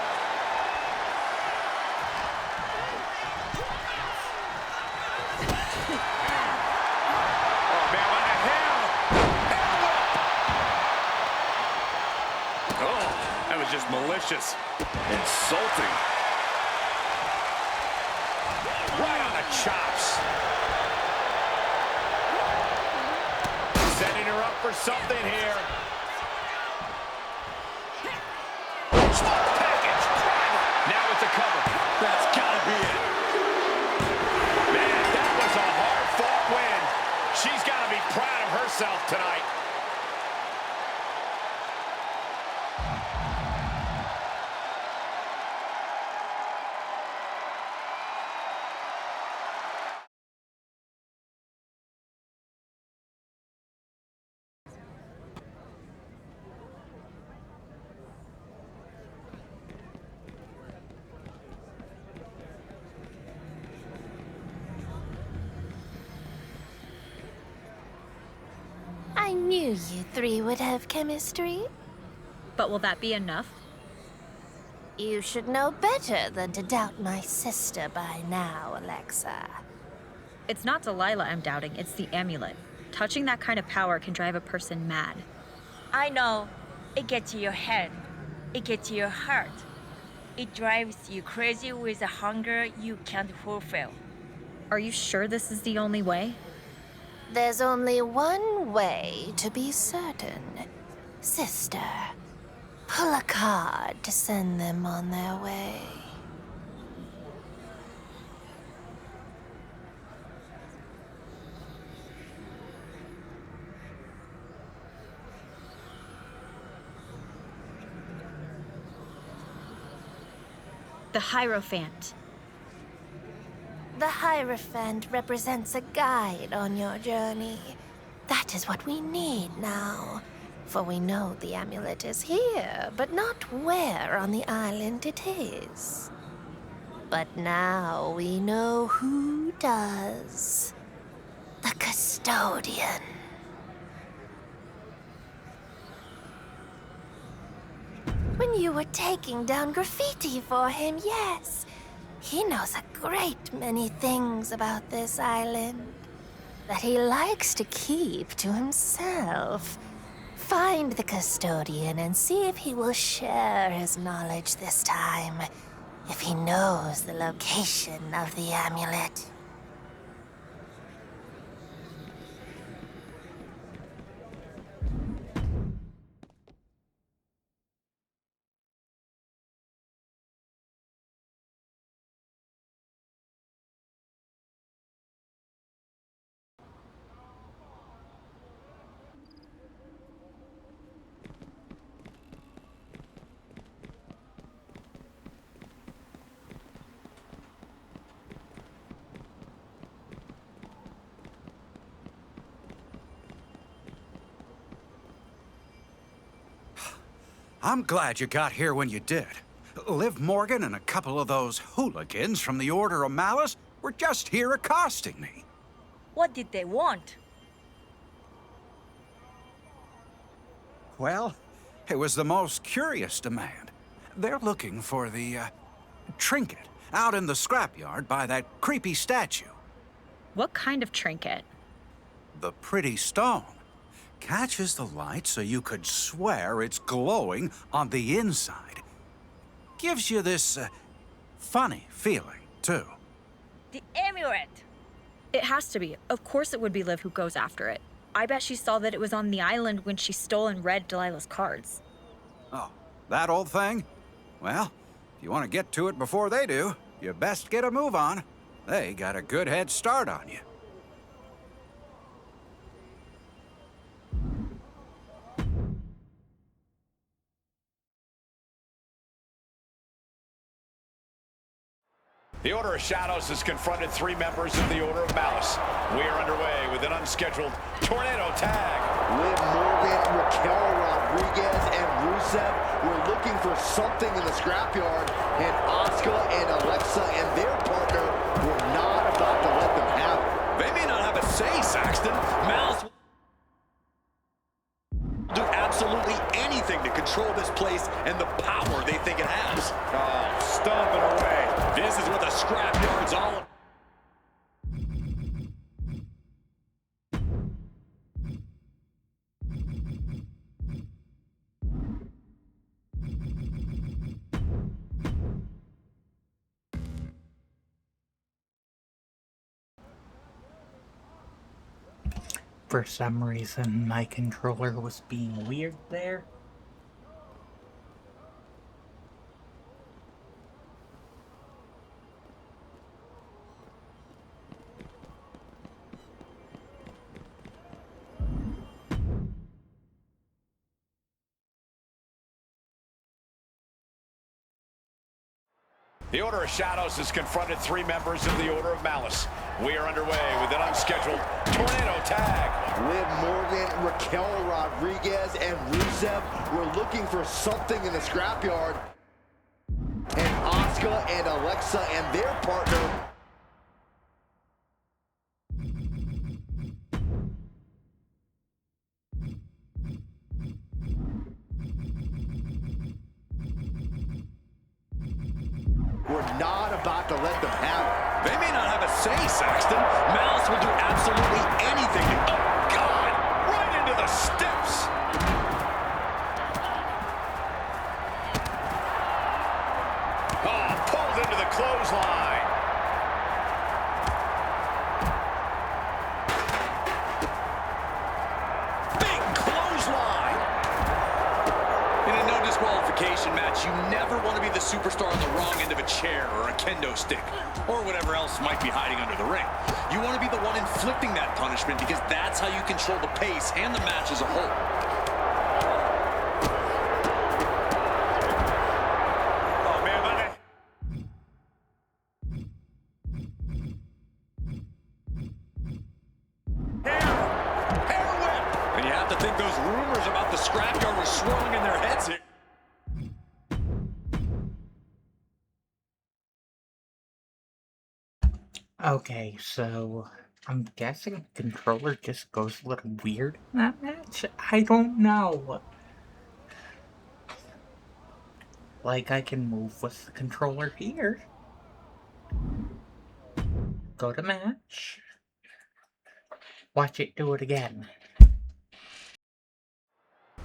Oh, man, what the hell? Oh, that was just malicious. Insulting. chops. Setting her up for something here. Smart package. Now it's a cover. That's gotta be it. Man, that was a hard-fought win. She's got to be proud of herself tonight. I knew you three would have chemistry. But will that be enough? You should know better than to doubt my sister by now, Alexa. It's not Delilah I'm doubting, it's the amulet. Touching that kind of power can drive a person mad. I know. It gets to your head. It gets to your heart. It drives you crazy with a hunger you can't fulfill. Are you sure this is the only way? There's only one way to be certain. Sister, pull a card to send them on their way. The Hierophant. The Hierophant represents a guide on your journey. That is what we need now. For we know the amulet is here, but not where on the island it is. But now we know who does. The custodian. When you were taking down graffiti for him, yes. He knows a great many things about this island that he likes to keep to himself. Find the custodian and see if he will share his knowledge this time, if he knows the location of the amulet. I'm glad you got here when you did. Liv Morgan and a couple of those hooligans from the Order of Malice were just here accosting me. What did they want? Well, it was the most curious demand. They're looking for the, trinket out in the scrapyard by that creepy statue. What kind of trinket? The pretty stone. Catches the light so you could swear it's glowing on the inside. Gives you this, funny feeling, too. The amulet! It has to be. Of course it would be Liv who goes after it. I bet she saw that it was on the island when she stole and read Delilah's cards. Oh, that old thing? Well, if you want to get to it before they do, you best get a move on. They got a good head start on you. The Order of Shadows has confronted 3 members of the Order of Malice. We are underway with an unscheduled tornado tag. Liv Morgan, Raquel Rodriguez, and Rusev were looking for something in the scrapyard, and Asuka and Alexa and their partner were not about to let them have it. They may not have a say, Saxton. Malice will do absolutely anything to control this place and the power they think it has. Oh, stomping away. This is what the scrapyard's all about. For some reason, my controller was being weird there. The Order of Shadows has confronted 3 members of the Order of Malice. We are underway with an unscheduled tornado tag. Liv Morgan, Raquel Rodriguez, and Rusev were looking for something in the scrapyard. And Asuka and Alexa and their partner were not about to let them have it. They may not have a say, Saxton. Malice will do absolutely anything to... Oh, God! Right into the steps! Oh, pulled into the clothesline. Big clothesline! In a no disqualification match, you never want to be the superstar on the wrong end of a chair or a kendo stick, or whatever else might be hiding under the ring. You want to be the one inflicting that punishment because that's how you control the pace and the match as a whole. Oh, man, Hair whip! And you have to think those rumors about the scrapyard were swirling in their heads here. Okay, so I'm guessing the controller just goes a little weird in that match? I don't know. Like, I can move with the controller here. Go to match. Watch it do it again.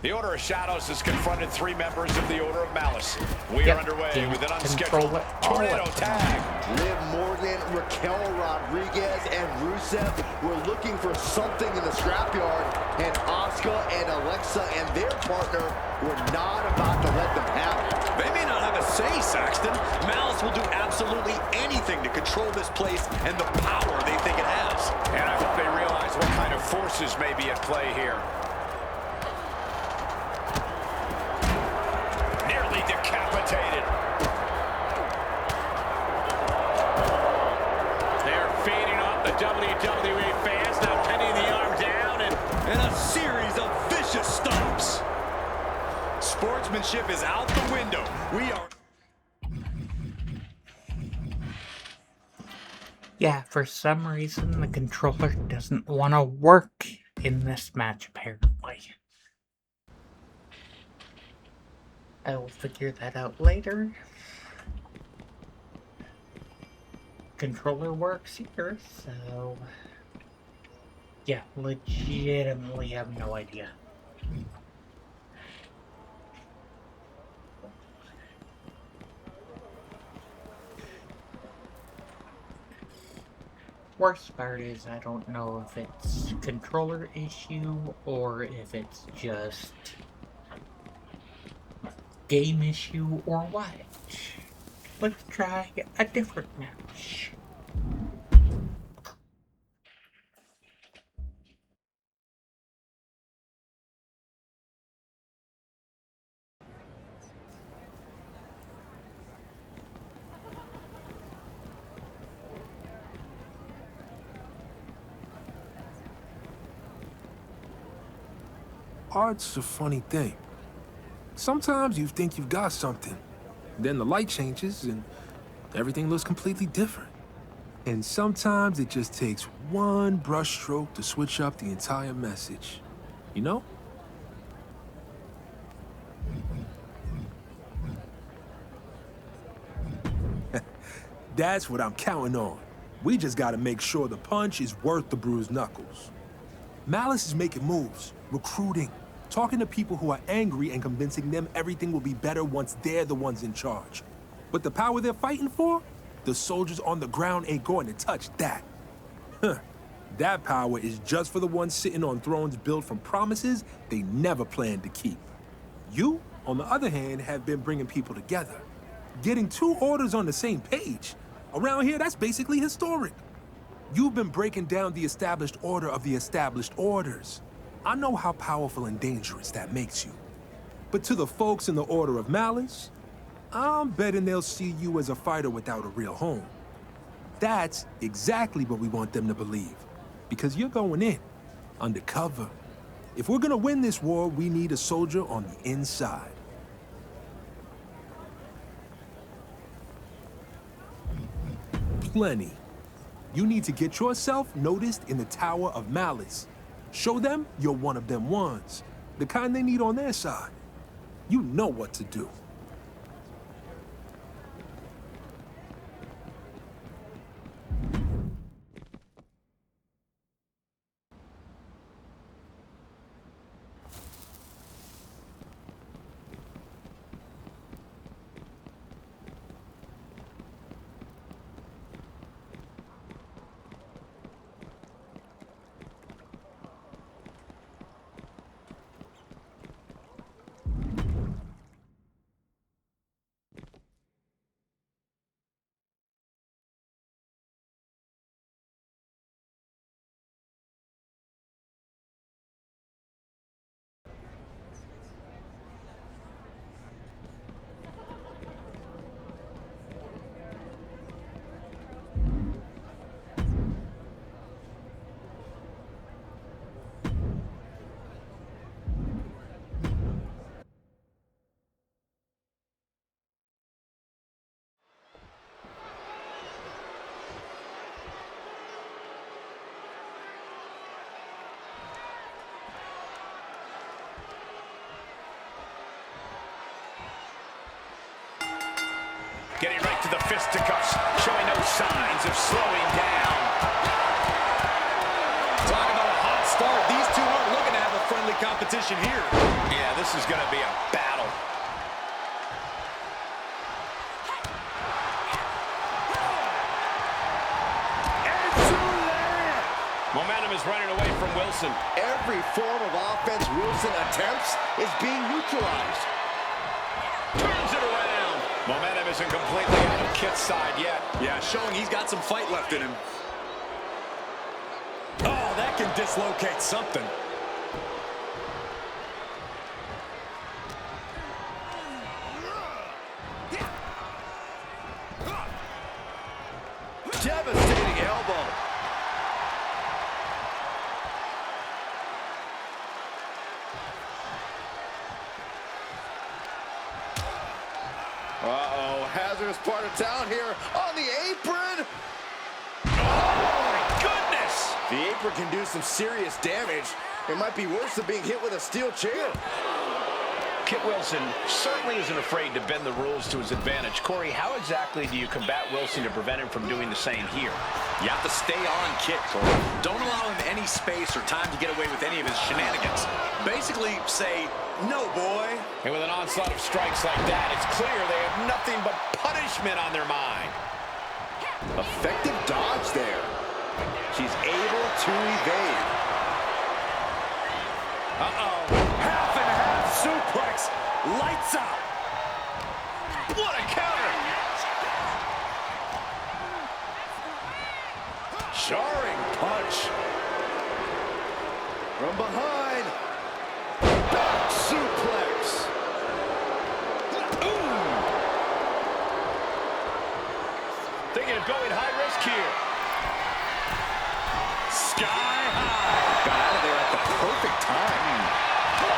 The Order of Shadows has confronted 3 members of the Order of Malice. We are underway with an unscheduled tornado tag. Liv Morgan, Raquel Rodriguez, and Rusev were looking for something in the scrapyard, and Asuka and Alexa and their partner were not about to let them have it. They may not have a say, Saxton. Malice will do absolutely anything to control this place and the power they think it has. And I hope they realize what kind of forces may be at play here. Nearly decapitated. They're feeding off the WWE fans, now pinning the arm down And a series of vicious stomps. Sportsmanship is out the window. We are... Yeah, for some reason the controller doesn't want to work in this match, apparently. I will figure that out later. Controller works here, so... Yeah, legitimately have no idea. Worst part is I don't know if it's a controller issue or if it's just game issue or what. Let's try a different match. Art's a funny thing. Sometimes you think you've got something, then the light changes and everything looks completely different. And sometimes it just takes one brushstroke to switch up the entire message. You know? That's what I'm counting on. We just gotta make sure the punch is worth the bruised knuckles. Malice is making moves, recruiting, talking to people who are angry and convincing them everything will be better once they're the ones in charge. But the power they're fighting for, the soldiers on the ground ain't going to touch that. Huh. That power is just for the ones sitting on thrones built from promises they never planned to keep. You, on the other hand, have been bringing people together. Getting two orders on the same page. Around here, that's basically historic. You've been breaking down the established order of the established orders. I know how powerful and dangerous that makes you. But to the folks in the Order of Malice, I'm betting they'll see you as a fighter without a real home. That's exactly what we want them to believe. Because you're going in, undercover. If we're gonna win this war, we need a soldier on the inside. Plenty. You need to get yourself noticed in the Tower of Malice. Show them you're one of them ones, the kind they need on their side. You know what to do. Getting right to the fisticuffs, showing no signs of slowing down. Talk about a hot start. These two aren't looking to have a friendly competition here. Yeah, this is going to be a battle. Momentum is running away from Wilson. Every form of offense Wilson attempts is being neutralized. Turns it around. Momentum isn't completely out of Kit's side yet. Yeah, showing he's got some fight left in him. Oh, that can dislocate something. Devastating elbow. Uh-oh, hazardous part of town here on the apron. Oh, my goodness! The apron can do some serious damage. It might be worse than being hit with a steel chair. Kit Wilson certainly isn't afraid to bend the rules to his advantage. Corey, how exactly do you combat Wilson to prevent him from doing the same here? You have to stay on Kit, Corey. Don't allow him any space or time to get away with any of his shenanigans. Basically, say, no, boy. And with an onslaught of strikes like that, it's clear they have nothing but punishment on their mind. Effective dodge there. She's able to evade. Uh-oh. Half and half suplex. Lights out. What a counter! Jarring punch. From behind. Back suplex. Ooh! Thinking of going high risk here. Sky high. Got out of there at the perfect time. Oh,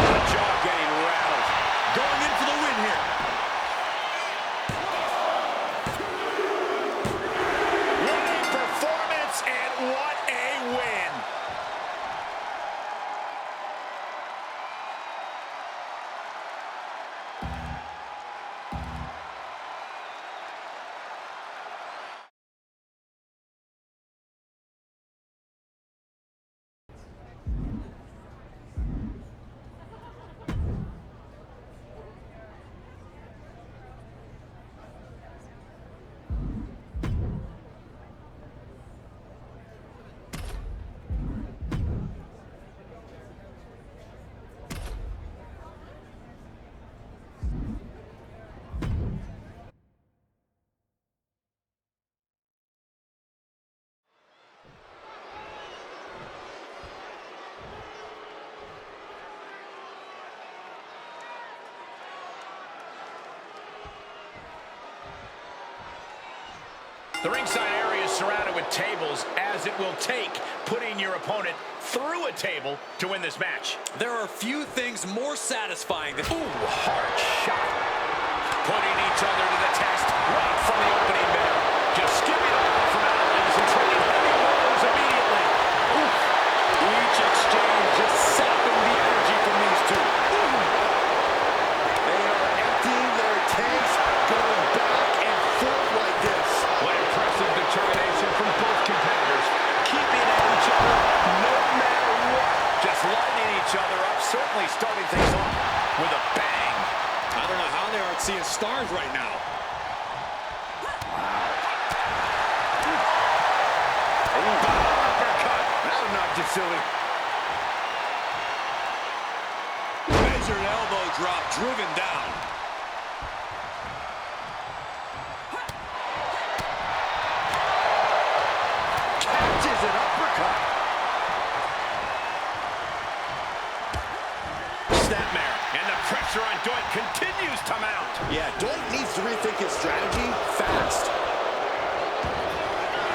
the jaw getting rattled. Going in for the win here. Winning performance, and what a win! The ringside area is surrounded with tables, as it will take putting your opponent through a table to win this match. There are few things more satisfying than... Ooh, hard shot. Putting each other to the test right from the opening bell. Just skipping over from Alliance and trading heavy blows immediately. Oof. Each exchange just sapping the energy from these two. They are emptying their tanks, going back and forth like this. What impressive determination from both competitors. Keeping at each other no matter what. Just lighting each other up, certainly starting things off with a bang. I don't know how they aren't seeing stars right now. Uppercut. That'll knock you silly. Measured elbow drop driven down. Catches an uppercut. Snapmare. And the pressure on Doink continues to mount. Yeah, Doink needs to rethink his strategy fast.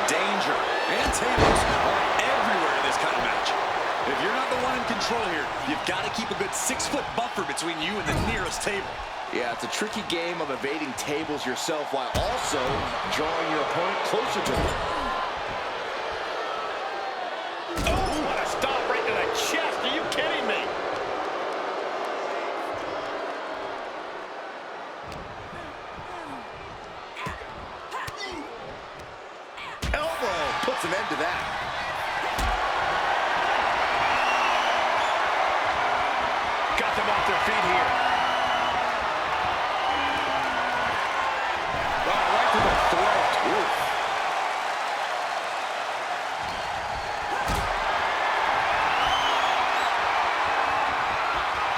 Danger and tables are everywhere in this kind of match. If you're not the one in control here, you've got to keep a good 6-foot buffer between you and the nearest table. Yeah, it's a tricky game of evading tables yourself while also drawing your opponent closer to them. Oh, what a stop right to the chest. Are you kidding me? Elbow puts an end to that. Got them off their feet here. Right to the throat. Oof.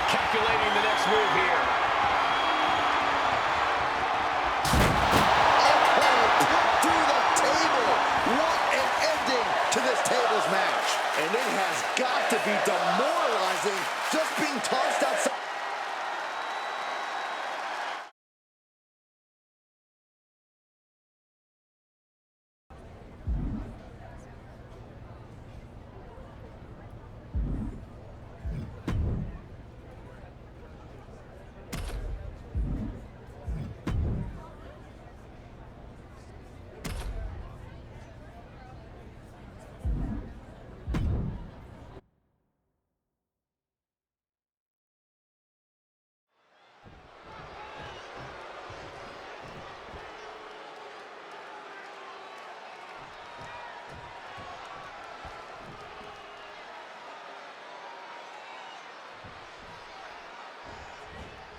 Calculating the next move here. Through the table. What an ending to this tables match. And it has got to be demoralizing just being tossed outside.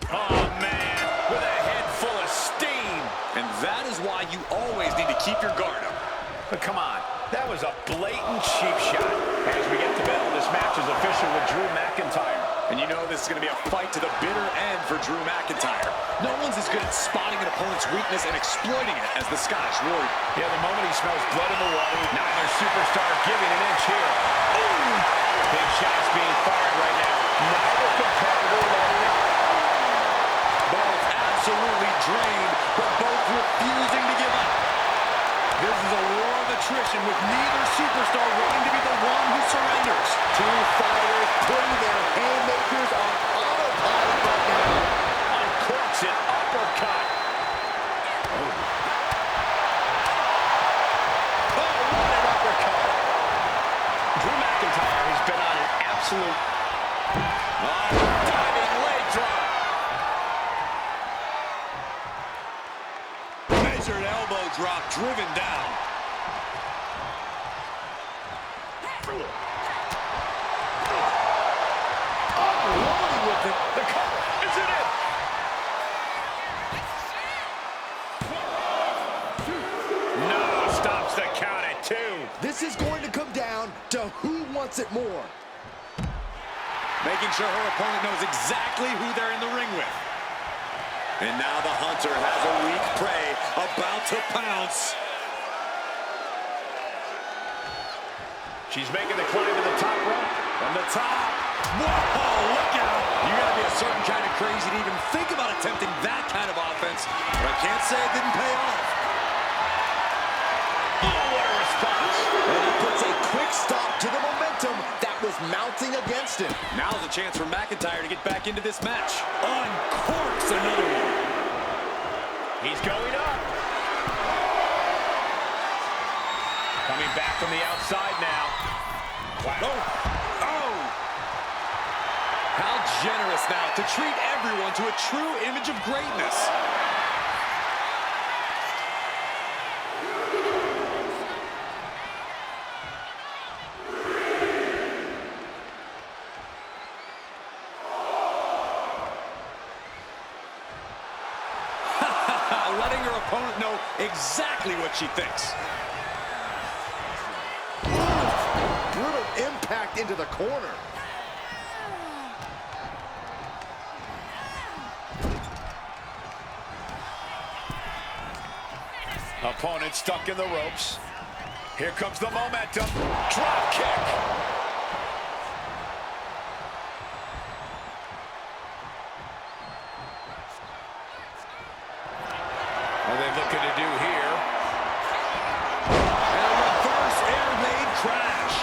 Oh, man, with a head full of steam. And that is why you always need to keep your guard up. But come on, that was a blatant cheap shot. As we get the bell, this match is official with Drew McIntyre. And you know this is going to be a fight to the bitter end for Drew McIntyre. No one's as good at spotting an opponent's weakness and exploiting it as the Scottish Warrior. Yeah, the moment he smells blood in the water, neither superstar giving an inch here. Ooh! Big shots being fired right now. Neither competitor letting it. Both absolutely drained, but both refusing to give up. This is a war of attrition with neither superstar wanting to be the one who surrenders. Two fighters putting their haymakers on autopilot right now. Uncorks it, uppercut. Oh, what an uppercut. Drew McIntyre has been on an absolute diving leg drop. Measured elbow drop driven down. Unloading with it. The cover, is it in? No, stops the count at 2. This is going to come down to who wants it more. Making sure her opponent knows exactly who they're in the ring with. And now the hunter has a weak prey about to pounce. She's making the climb to the top rope. From the top. Whoa, look out. You gotta be a certain kind of crazy to even think about attempting that kind of offense. But I can't say it didn't pay off. spots. And he puts a quick stop to the momentum that was mounting against him. Now's a chance for McIntyre to get back into this match. Uncorks another one. He's going up. Coming back from the outside now. Wow. Oh! How generous now to treat everyone to a true image of greatness. Letting her opponent know exactly what she thinks. Brutal impact into the corner. Opponent stuck in the ropes. Here comes the momentum. Drop kick. What are they looking to do here? And a reverse air raid crash.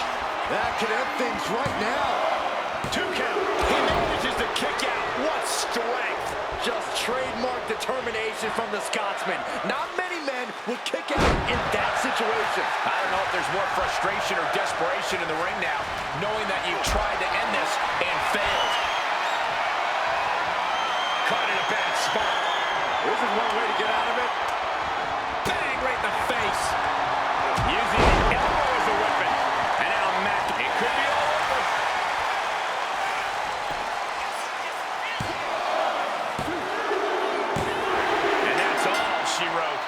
That could end things right now. 2 count. He manages to kick out. What strength. Just trademark determination from the Scotsman. Not many men would kick out in that situation. I don't know if there's more frustration or desperation in the ring now, knowing that you tried to end this and failed. Caught in a bad spot. This is one way to get out of it. Bang, right in the face. Using the elbow as a weapon. And now Mac, it could be all over. And that's all she wrote.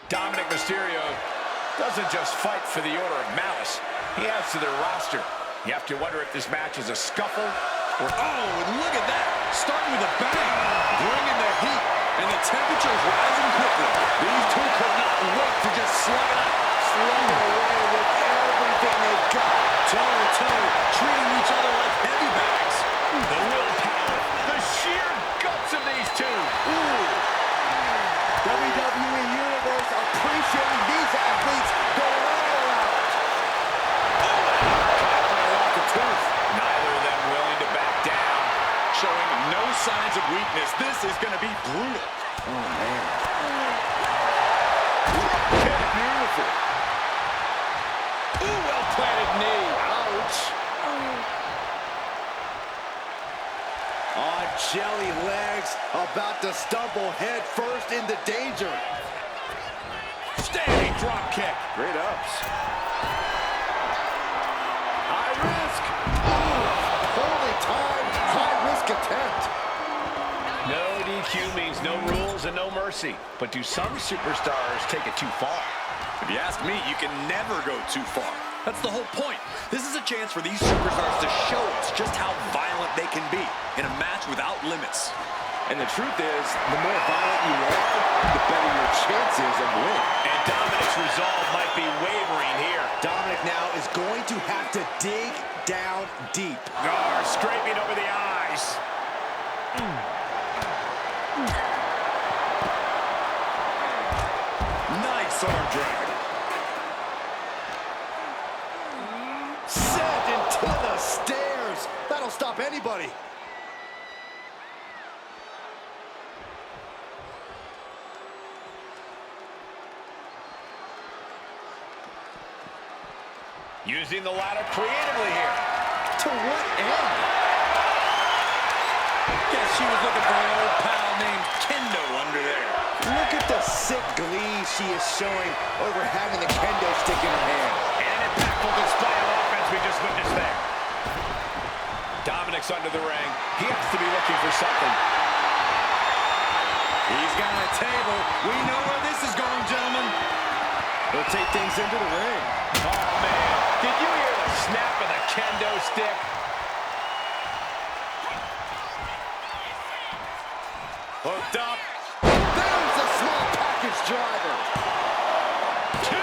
Dominic Mysterio doesn't just fight for the Order of Malice. He adds to their roster. You have to wonder if this match is a scuffle or... Oh, and look at that. Starting with a bang. Bringing the heat. And the temperature is rising quickly. These two could not wait to just slug it out. Slugging away with everything they've got. Toe-to-toe, treating each other like heavy bags. The willpower, the sheer guts of these two. Ooh. WWE Universe appreciating these athletes going all out. Off the tooth. Neither of them willing to back down. Showing no signs of weakness. This is going to be brutal. Oh, man. Beautiful. Ooh, well-planted knee. Ouch. On jelly legs, about to stumble head first into danger. Standing drop kick. Great ups. High risk. Ooh, poorly timed, high risk attempt. No DQ means no rules and no mercy. But do some superstars take it too far? If you ask me, you can never go too far. That's the whole point. This is a chance for these superstars to show us just how violent they can be in a match without limits. And the truth is, the more violent you are, the better your chances of winning. And Dominic's resolve might be wavering here. Dominic now is going to have to dig down deep. Gar scraping over the eyes. Nice arm drag. Sent into the stairs. That'll stop anybody. Using the ladder creatively here. To what end? Guess she was looking for an old pal named Kendo under there. Look at the sick glee she is showing over having the kendo stick in her hand. An impactful display of offense we just witnessed there. Dominic's under the ring. He has to be looking for something. He's got a table. We know where this is going, gentlemen. They'll take things into the ring. Oh, man. Did you hear the snap of the kendo stick? Hooked up. There's a small package driver. 2.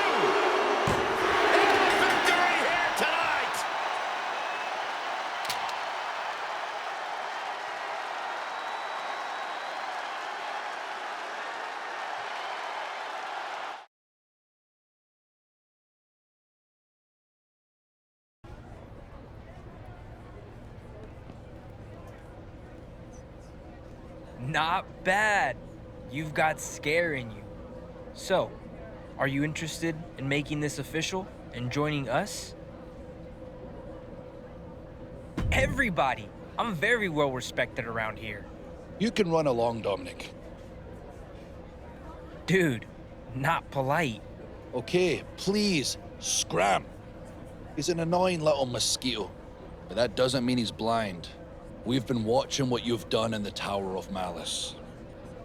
And victory here tonight. Not bad. You've got scare in you. So, are you interested in making this official and joining us? Everybody! I'm very well respected around here. You can run along, Dominic. Dude, not polite. Okay, please, scram. He's an annoying little mosquito, but that doesn't mean he's blind. We've been watching what you've done in the Tower of Malice.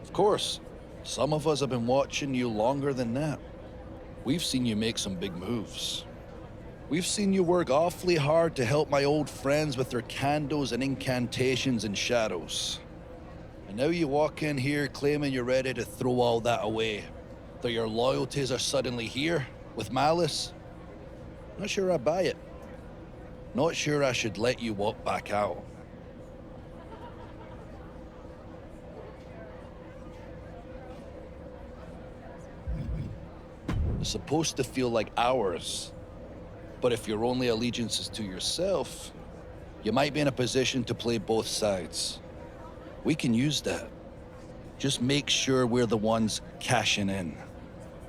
Of course, some of us have been watching you longer than that. We've seen you make some big moves. We've seen you work awfully hard to help my old friends with their candos and incantations and shadows. And now you walk in here claiming you're ready to throw all that away. That your loyalties are suddenly here, with Malice. Not sure I buy it. Not sure I should let you walk back out. It's supposed to feel like ours. But if your only allegiance is to yourself, you might be in a position to play both sides. We can use that. Just make sure we're the ones cashing in.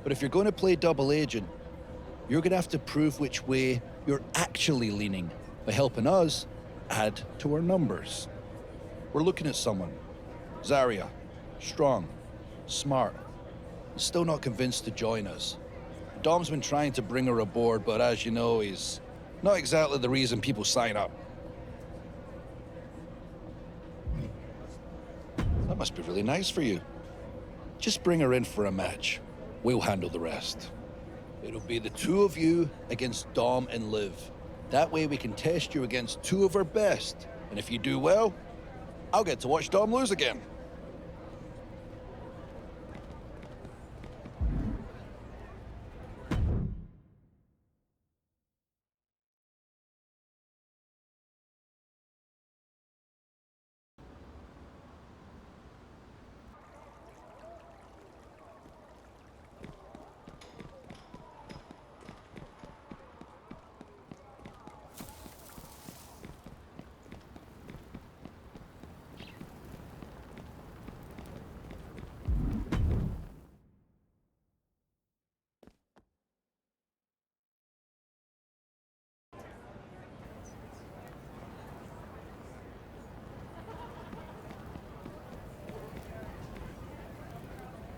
But if you're going to play double agent, you're going to have to prove which way you're actually leaning by helping us add to our numbers. We're looking at someone. Zarya. Strong. Smart. Still not convinced to join us. Dom's been trying to bring her aboard, but as you know, he's not exactly the reason people sign up. That must be really nice for you. Just bring her in for a match. We'll handle the rest. It'll be the two of you against Dom and Liv. That way we can test you against two of our best. And if you do well, I'll get to watch Dom lose again.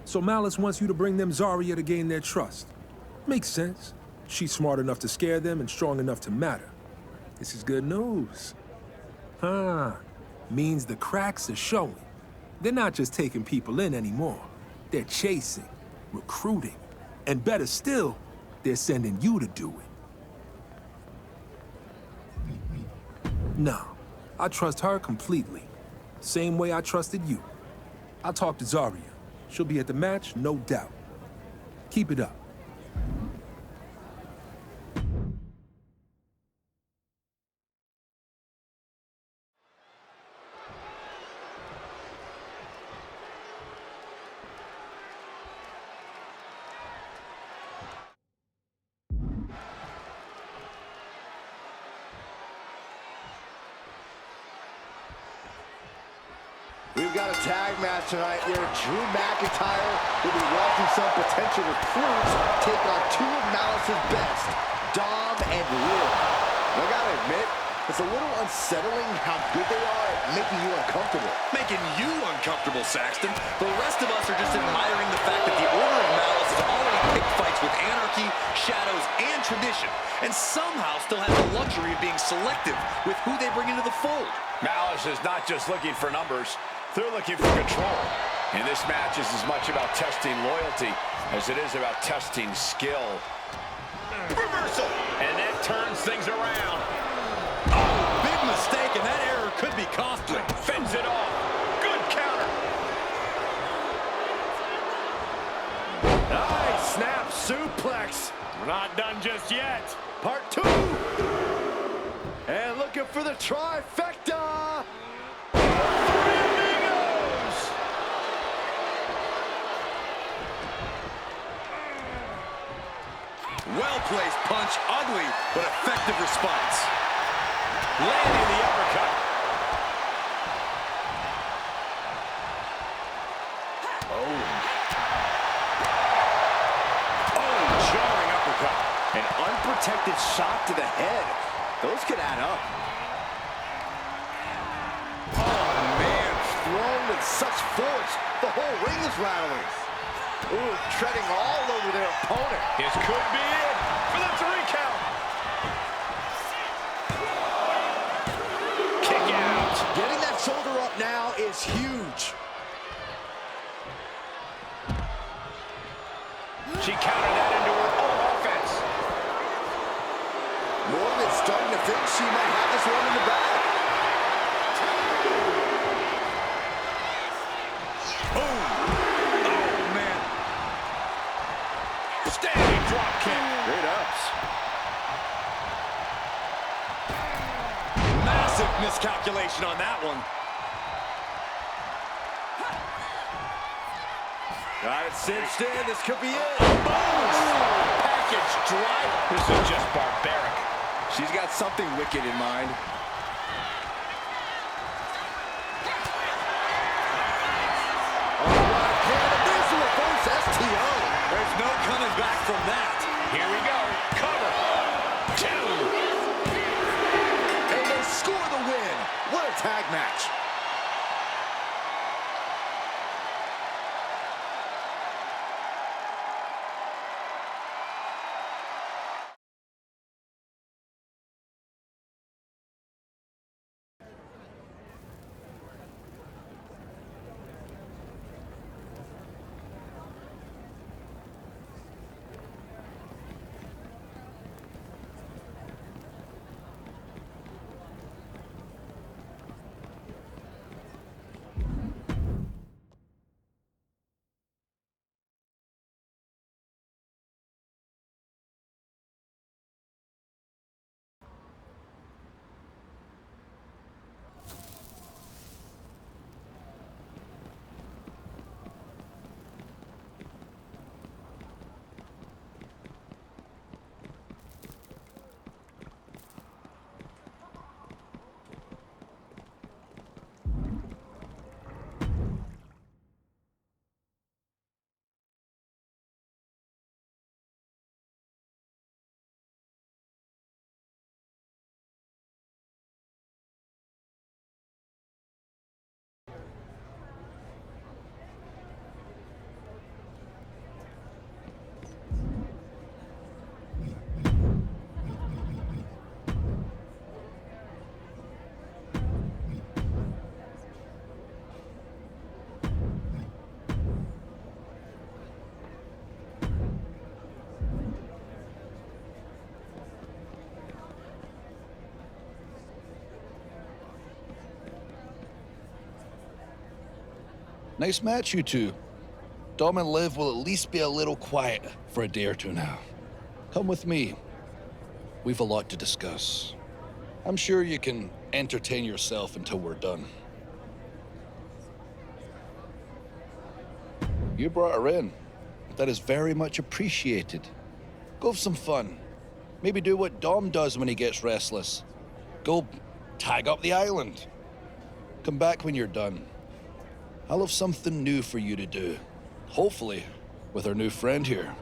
So Malice wants you to bring them Zarya to gain their trust. Makes sense. She's smart enough to scare them and strong enough to matter. This is good news. Means the cracks are showing. They're not just taking people in anymore. They're chasing, recruiting, and better still, they're sending you to do it. No, I trust her completely. Same way I trusted you. I'll talk to Zarya. She'll be at the match, no doubt. Keep it up. we've got a tag match tonight where Drew McIntyre will be watching some potential recruits take on two of Malice's best, Dom and Will. I gotta admit, it's a little unsettling how good they are at making you uncomfortable. Making you uncomfortable, Saxton. The rest of us are just admiring the fact that the Order of Malice has already picked fights with Anarchy, Shadows, and Tradition, and somehow still has the luxury of being selective with who they bring into the fold. Malice is not just looking for numbers, they're looking for control. And this match is as much about testing loyalty as it is about testing skill. Reversal! And that turns things around. Oh, big mistake, and that error could be costly. Fends it off. Good counter. Nice snap suplex. We're not done just yet. Part 2. And looking for the trifecta. Well-placed punch, ugly, but effective response. Landing the uppercut. Oh, jarring uppercut. An unprotected shot to the head. Those could add up. Oh, man, thrown with such force. The whole ring is rattling. Ooh, treading all over their opponent. This could be it for the 3 count. Kick out. Getting that shoulder up now is huge. She countered that into her own offense. Morgan's starting to think she might have this one in the bag. Boom. Oh, man. Standing drop kick. Great ups. Massive miscalculation on that one. Got it cinched in. This could be it. Package driver. This is just barbaric. She's got something wicked in mind. STO. There's no coming back from that. Here we go. Cover. 2. And they score the win. What a tag match. Nice match, you two. Dom and Liv will at least be a little quiet for a day or two now. Come with me. We've a lot to discuss. I'm sure you can entertain yourself until we're done. You brought her in. That is very much appreciated. Go have some fun. Maybe do what Dom does when he gets restless. Go tag up the island. Come back when you're done. I'll have something new for you to do. Hopefully, with our new friend here.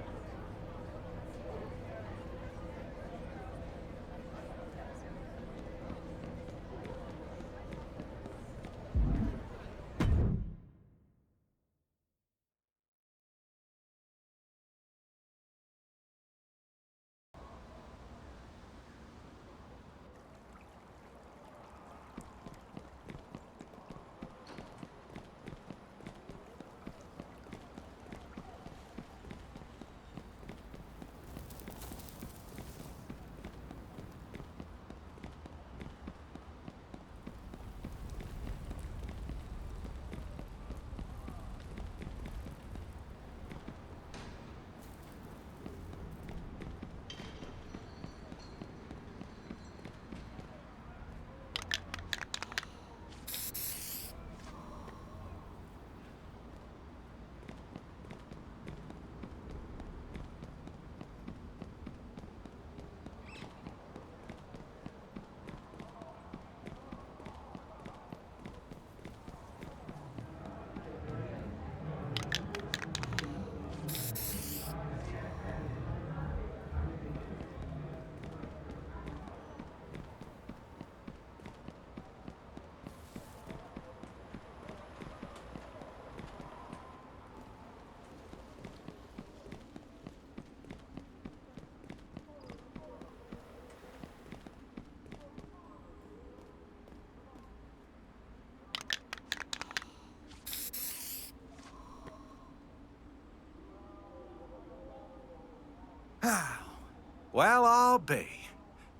Well, I'll be.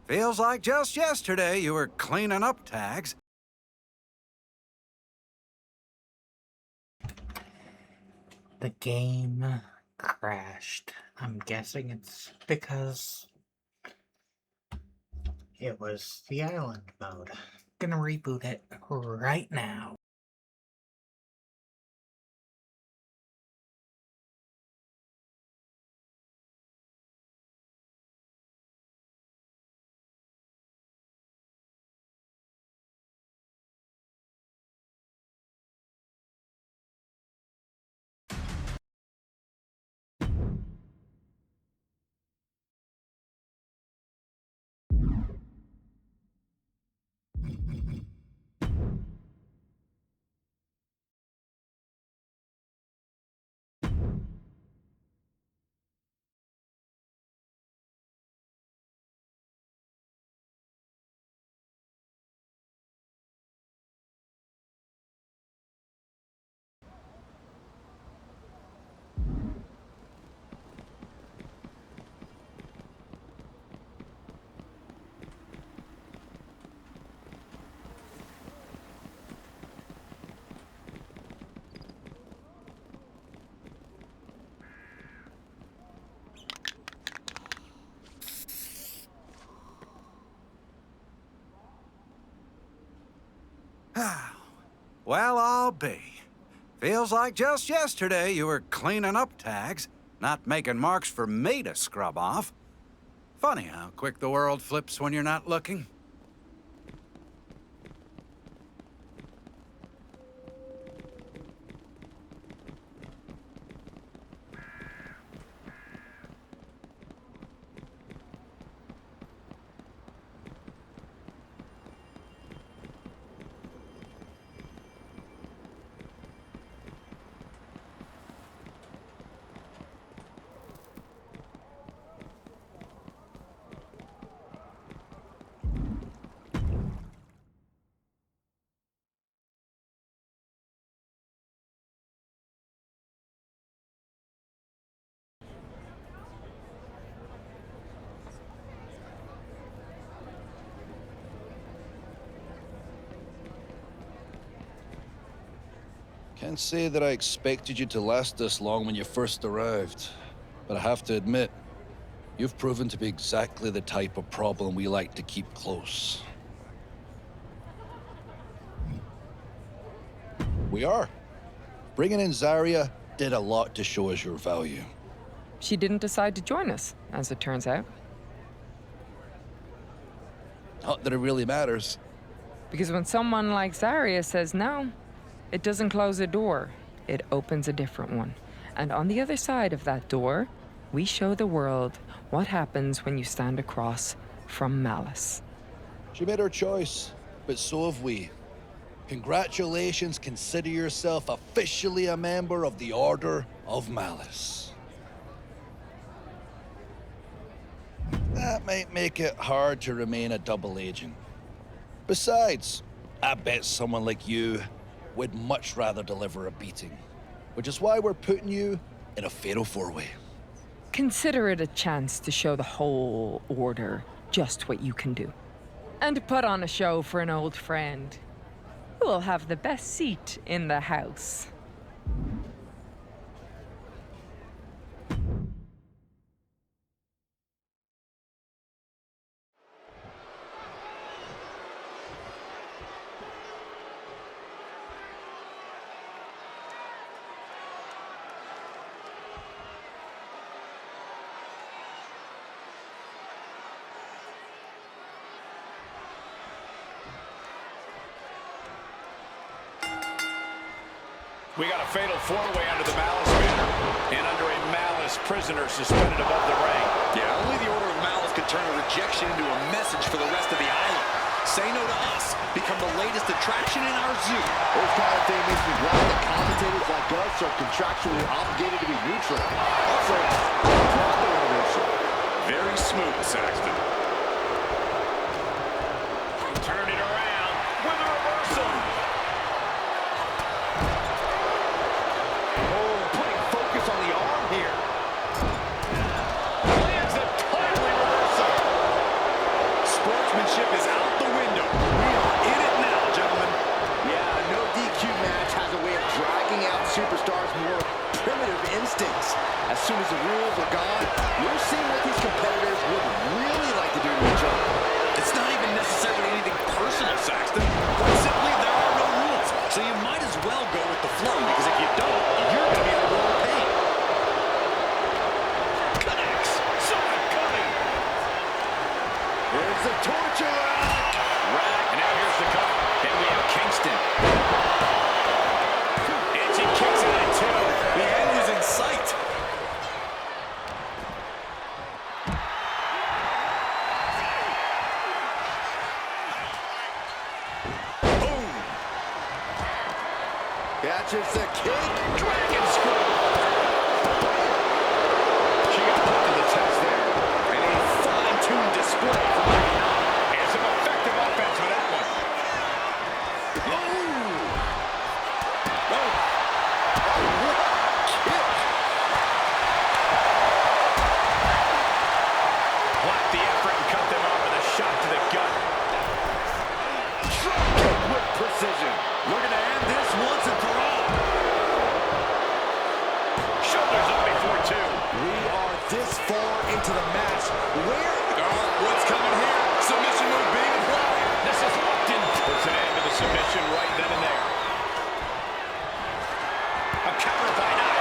Feels like just yesterday you were cleaning up tags. The game crashed. I'm guessing it's because it was the island mode. Gonna reboot it right now. Well, I'll be. Feels like just yesterday you were cleaning up tags, not making marks for me to scrub off. Funny how quick the world flips when you're not looking. Can't say that I expected you to last this long when you first arrived, but I have to admit, you've proven to be exactly the type of problem we like to keep close. We are. Bringing in Zarya did a lot to show us your value. She didn't decide to join us, as it turns out. Not that it really matters. Because when someone like Zarya says no, It doesn't close a door, it opens a different one. And on the other side of that door, we show the world what happens when you stand across from Malice. She made her choice, but so have we. Congratulations, consider yourself officially a member of the Order of Malice. That might make it hard to remain a double agent. Besides, I bet someone like you would much rather deliver a beating, which is why we're putting you in a fatal four-way. Consider it a chance to show the whole Order just what you can do. And put on a show for an old friend who will have the best seat in the house. We got a fatal four-way under the Malice banner and under a Malice prisoner suspended above the ring. Yeah, only the Order of Malice could turn a rejection into a message for the rest of the island. Say no to us. Become the latest attraction in our zoo. Those kind of things makes me glad that commentators like us are contractually obligated to be neutral. Also, proper innovation. Very smooth, Saxton. Turn it around with a reversal. On the arm here. Lands a timely reversal. Sportsmanship is out the window. We are in it now, gentlemen. Yeah, no DQ match has a way of dragging out superstars' more primitive instincts. As soon as the rules are gone, you're seeing what these competitors would really like to do to each other. It's not even necessarily anything personal, Saxton. Quite simply, there are no rules. So you might as well go with the flow, because if you don't, you're going to be in a world of pain. Here's the torture rack. And now here's the cover. And we have Kingston. And she kicks it in two. The end is in sight. Boom. Catches the kick. Dragon screw. She got put to the test there. And a fine-tuned display from Mighty. And some effective offense with that one. Block the effort and cut them off with a shot to the gut. Drop kick with precision. Looking to end this once and for all. Shoulders up before two. We are this far into the match. What's coming here? Submission move being applied. This is locked in. Puts an end to the submission right then and there. A counter by Knight.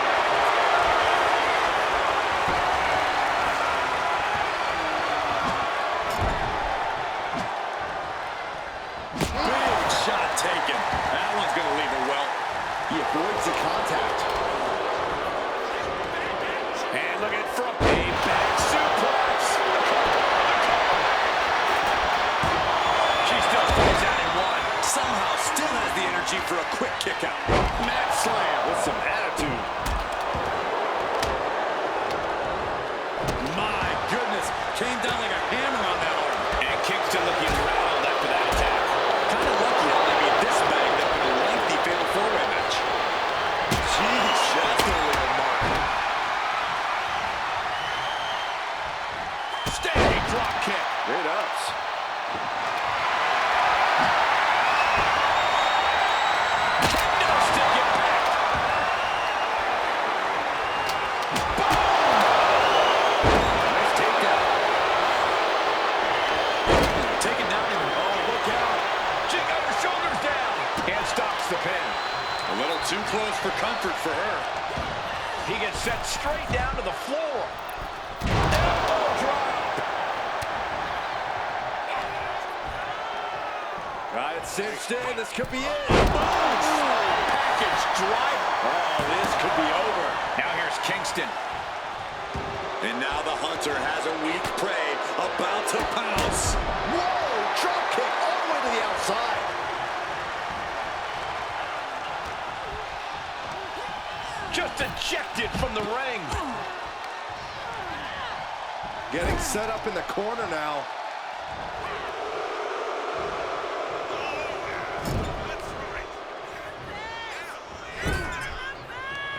Big shot taken. That one's going to leave her well. He avoids the contact. And look at it from a back suplex. She still stays out in one. Somehow still has the energy for a quick kick out. Mat slam with some attitude. My goodness. Came down like a hammer on that arm. And Kingston looking rattled after that attack. Kind of lucky how they made this bagged up in a lengthy fatal four-way match. Jeez, that's going to leave a mark. Standing drop kick. Great ups. Candlestick impact. Nice takedown. Taken down and look out. She got her shoulders down. And stops the pin. A little too close for comfort for her. He gets set straight down to the floor. Elbow drop. Got it cinched in. This could be it. Boom! suplex driver. Oh, this could be over. Now here's Kingston. And now the Hunter has a weak prey about to pounce. Whoa, drop kick all the way to the outside. Just ejected from the ring. Getting set up in the corner now.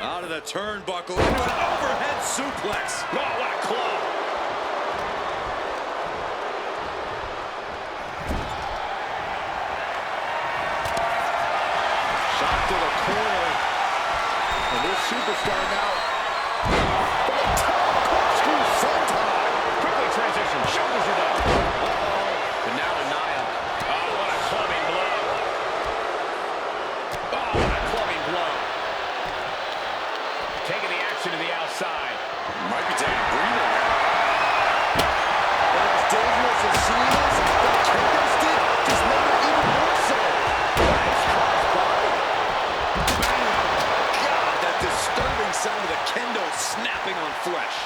Out of the turnbuckle into an overhead suplex. Oh, what a claw. Shot to the corner. And this superstar now. Corkscrew senton. Quickly transition. Shoulders are down. Uh-oh. But now to Nia. Oh, what a clubbing blow. Oh, what a clubbing blow. Taking the action to the outside. Might be taking a breather now. And as dangerous as she is, the kendo stick just made her even more so. Nice crossbody. Bang. God, that disturbing sound of the kendo snapping on flesh.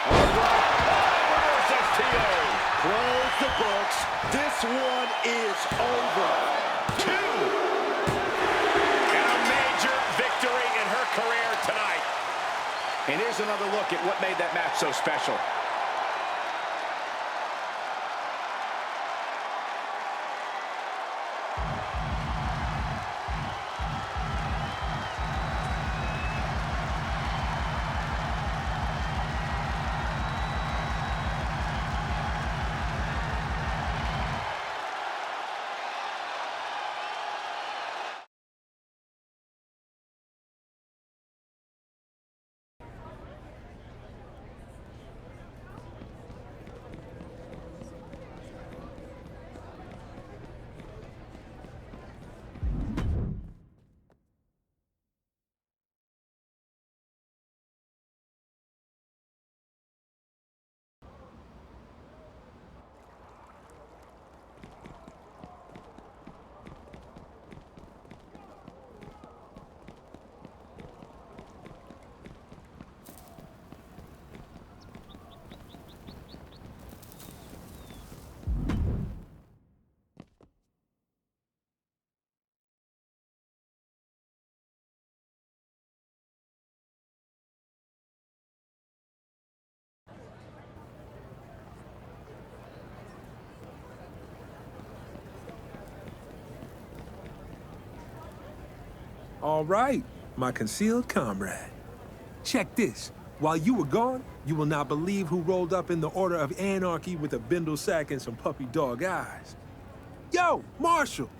All right. Reverse STO. Close the books. This one is over. 2. And a major victory in her career tonight. And here's another look at what made that match so special. All right, my concealed comrade. Check this. While you were gone, you will not believe who rolled up in the Order of Anarchy with a bindle sack and some puppy dog eyes. Yo, Marshall!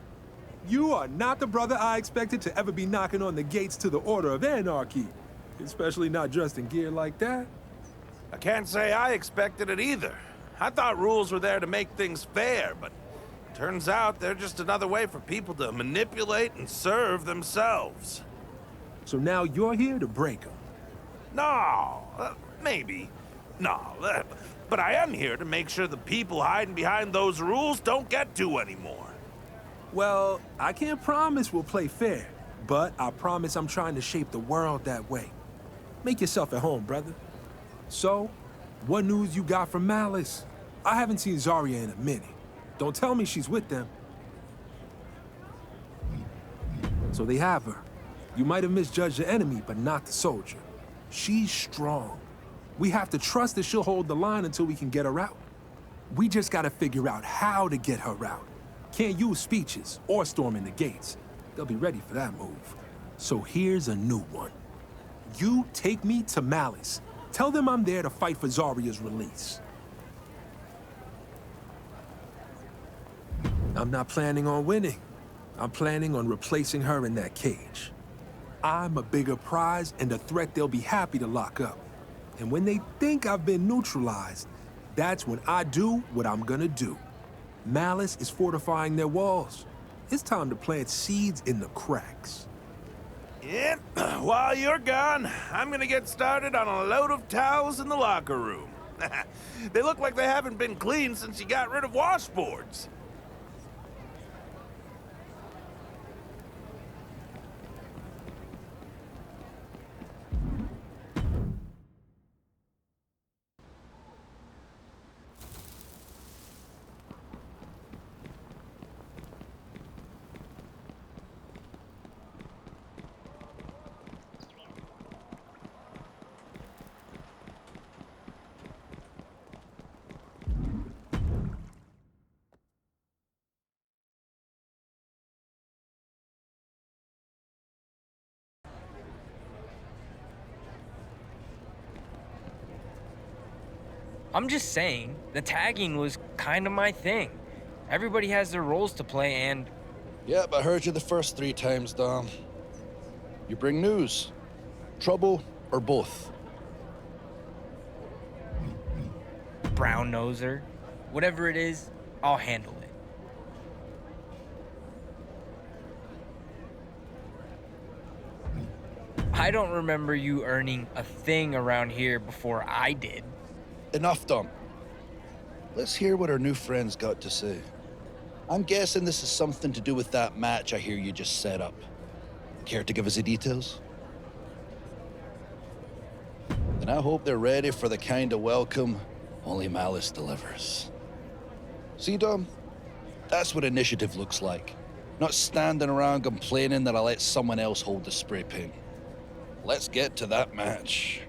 You are not the brother I expected to ever be knocking on the gates to the Order of Anarchy. Especially not dressed in gear like that. I can't say I expected it either. I thought rules were there to make things fair, but turns out they're just another way for people to manipulate and serve themselves. So now you're here to break them. No, maybe. No, but I am here to make sure the people hiding behind those rules don't get to anymore. Well, I can't promise we'll play fair, but I promise I'm trying to shape the world that way. Make yourself at home, brother. So, what news you got from Malice? I haven't seen Zarya in a minute. Don't tell me she's with them. So they have her. You might have misjudged the enemy, but not the soldier. She's strong. We have to trust that she'll hold the line until we can get her out. We just gotta figure out how to get her out. Can't use speeches or storming the gates. They'll be ready for that move. So here's a new one. You take me to Malice. Tell them I'm there to fight for Zarya's release. I'm not planning on winning. I'm planning on replacing her in that cage. I'm a bigger prize and a threat they'll be happy to lock up. And when they think I've been neutralized, that's when I do what I'm gonna do. Malice is fortifying their walls. It's time to plant seeds in the cracks. Yep, while you're gone, I'm gonna get started on a load of towels in the locker room. They look like they haven't been cleaned since you got rid of washboards. I'm just saying, the tagging was kind of my thing. Everybody has their roles to play and... Yep, I heard you the first 3 times, Dom. You bring news, trouble, or both? Brown noser. Whatever it is, I'll handle it. I don't remember you earning a thing around here before I did. Enough, Dom. Let's hear what our new friend's got to say. I'm guessing this is something to do with that match I hear you just set up. Care to give us the details? Then I hope they're ready for the kind of welcome only Malice delivers. See, Dom? That's what initiative looks like. Not standing around complaining that I let someone else hold the spray paint. Let's get to that match.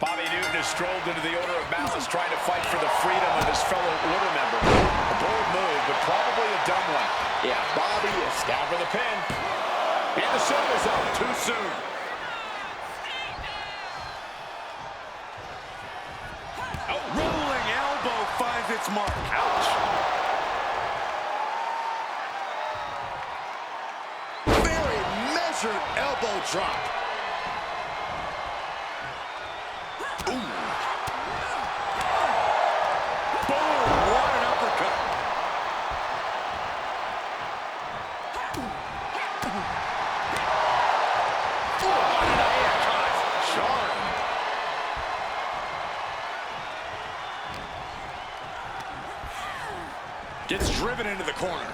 Bobby Newton has strolled into the Order of Malice, trying to fight for the freedom of his fellow Order member. A bold move, but probably a dumb one. Yeah, Bobby is down for the pin. And the shoulders up too soon. A rolling elbow finds its mark. Ouch. Very measured elbow drop. Gets driven into the corner.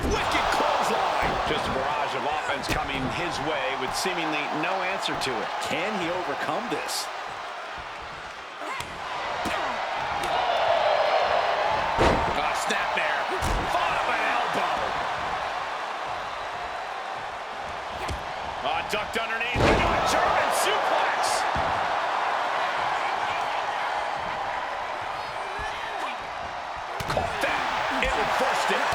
Wicked clothesline. Just a barrage of offense coming his way with seemingly no answer to it. Can he overcome this? Snap there. Fought up an elbow. Ducked underneath. Into a German suplex. Caught that. It reversed it.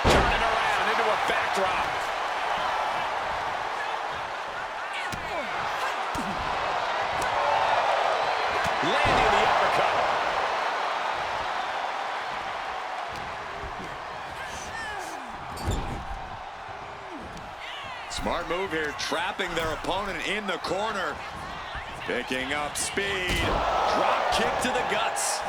Turning around into a backdrop. Landing the uppercut. Smart move here, trapping their opponent in the corner. Picking up speed. Drop kick to the guts.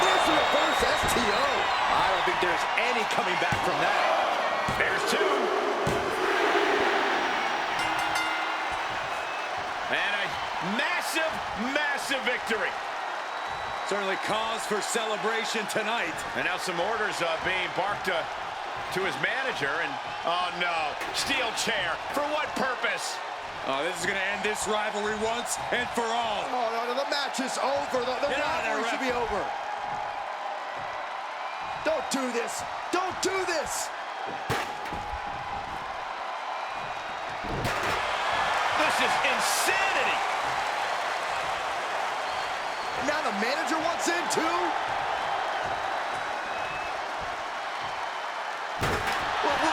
There's a reverse STO. I don't think there's any coming back from that. There's two. And a massive, massive victory. Certainly cause for celebration tonight. And now some orders being barked to his manager. And, oh no, steel chair. For what purpose? Oh, this is going to end this rivalry once and for all. Oh, no, the match is over. The rivalry should be over. Don't do this. Don't do this. This is insanity. Now the manager wants in too?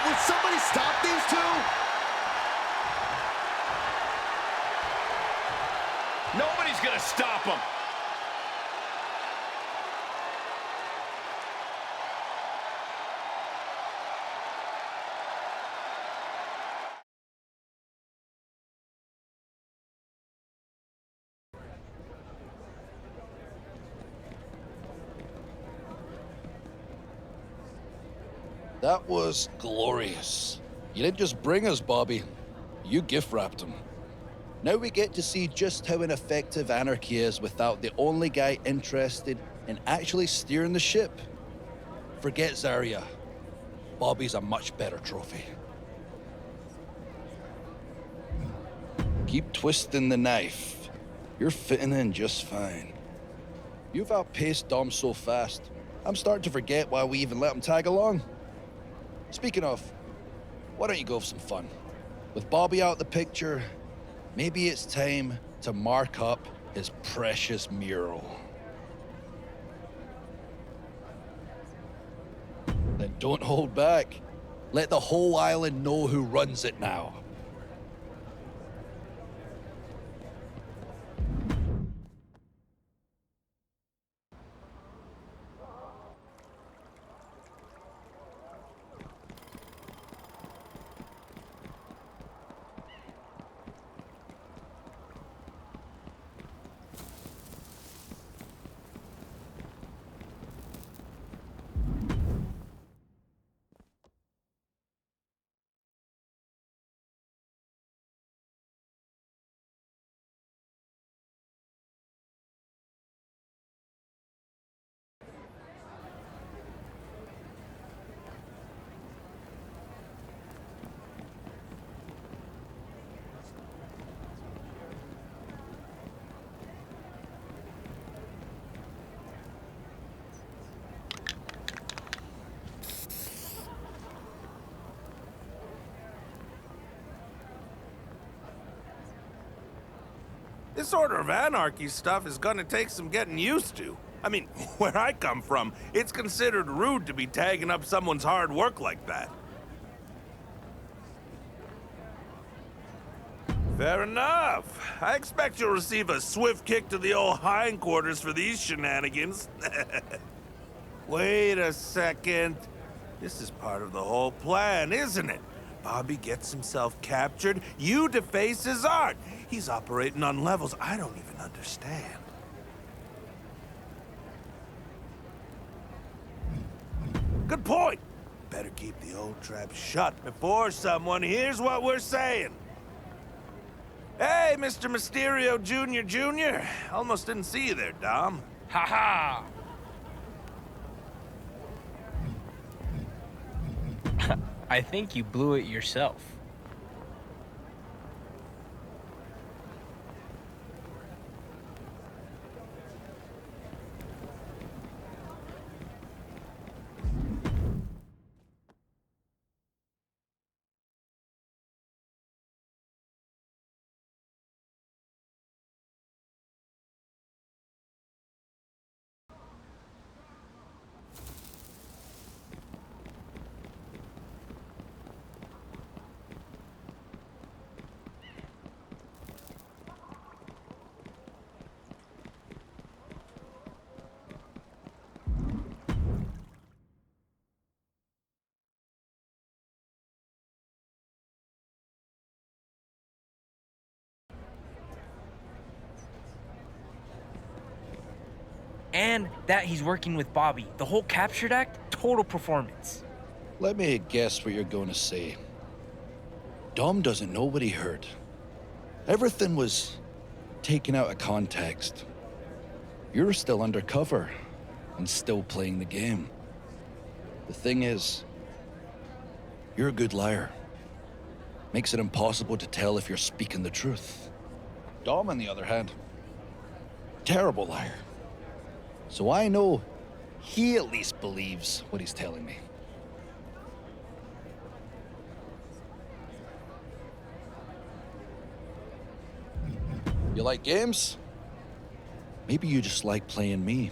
Would somebody stop these two? Nobody's gonna stop them. That was glorious. You didn't just bring us, Bobby. You gift-wrapped him. Now we get to see just how ineffective Anarchy is without the only guy interested and actually steering the ship. Forget Zarya. Bobby's a much better trophy. Keep twisting the knife. You're fitting in just fine. You've outpaced Dom so fast, I'm starting to forget why we even let him tag along. Speaking of, why don't you go have some fun? With Bobby out of the picture, maybe it's time to mark up his precious mural. Then don't hold back. Let the whole island know who runs it now. This Order of Anarchy stuff is gonna take some getting used to. I mean, where I come from, it's considered rude to be tagging up someone's hard work like that. Fair enough. I expect you'll receive a swift kick to the old hindquarters for these shenanigans. Wait a second. This is part of the whole plan, isn't it? Bobby gets himself captured, you deface his art. He's operating on levels I don't even understand. Good point. Better keep the old trap shut before someone hears what we're saying. Hey, Mr. Mysterio Jr. Almost didn't see you there, Dom. Ha ha! I think you blew it yourself. And that he's working with Bobby. The whole captured act, total performance. Let me guess what you're going to say. Dom doesn't know what he heard. Everything was taken out of context. You're still undercover and still playing the game. The thing is, you're a good liar. Makes it impossible to tell if you're speaking the truth. Dom, on the other hand, terrible liar. So I know he at least believes what he's telling me. You like games? Maybe you just like playing me.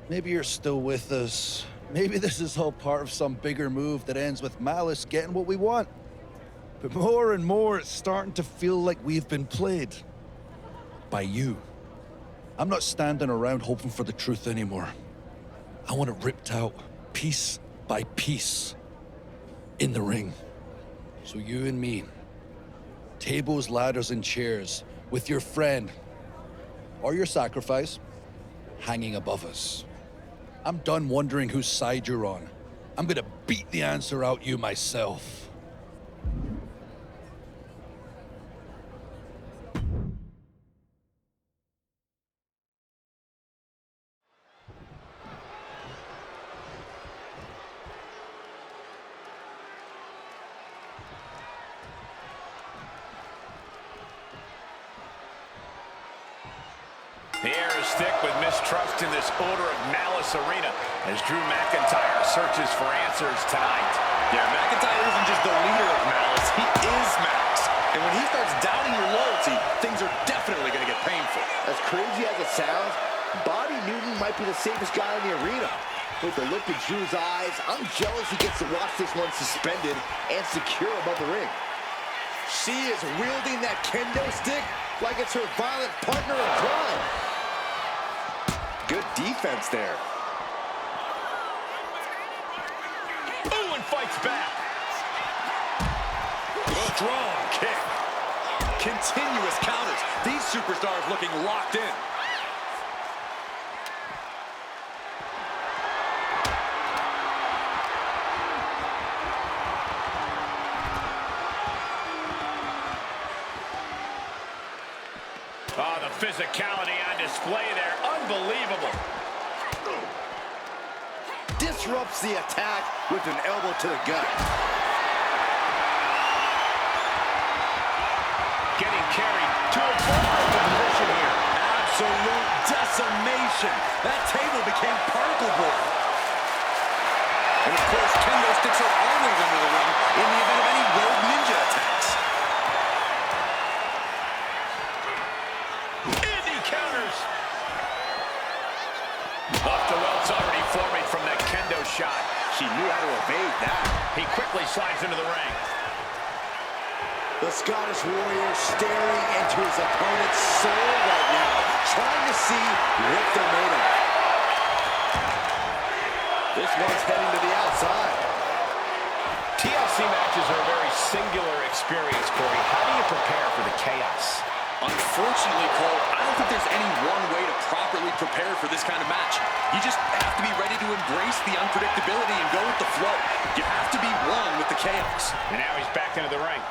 Maybe you're still with us. Maybe this is all part of some bigger move that ends with Malice getting what we want. But more and more, it's starting to feel like we've been played. By you. I'm not standing around hoping for the truth anymore. I want it ripped out, piece by piece, in the ring. So you and me, tables, ladders, and chairs, with your friend, or your sacrifice, hanging above us. I'm done wondering whose side you're on. I'm gonna beat the answer out you myself. The air is thick with mistrust in this Order of Malice arena as Drew McIntyre searches for answers tonight. Yeah, McIntyre isn't just the leader of Malice, he is Max. And when he starts doubting your loyalty, things are definitely going to get painful. As crazy as it sounds, Bobby Newton might be the safest guy in the arena. With the look in Drew's eyes, I'm jealous he gets to watch this one suspended and secure above the ring. She is wielding that kendo stick like it's her violent partner in crime. Good defense there. Owen fights back. Strong kick. Continuous counters. These superstars looking locked in. Oh, the physicality on display there. Unbelievable. Disrupts the attack with an elbow to the gut. Getting carried to a vulnerable position here. Absolute decimation. That table became particle board. And of course, kendo sticks are always under the ring in the event of any rogue ninja attacks. Counters. Off the welts already forming from that kendo shot. She knew how to evade that. He quickly slides into the ring. The Scottish Warrior staring into his opponent's soul right now, trying to see what they're made of. This one's heading to the outside. TLC matches are a very singular experience, Corey. How do you prepare for the chaos? Unfortunately, Cole, I don't think there's any one way to properly prepare for this kind of match. You just have to be ready to embrace the unpredictability and go with the flow. You have to be one with the chaos. And now he's back into the ring.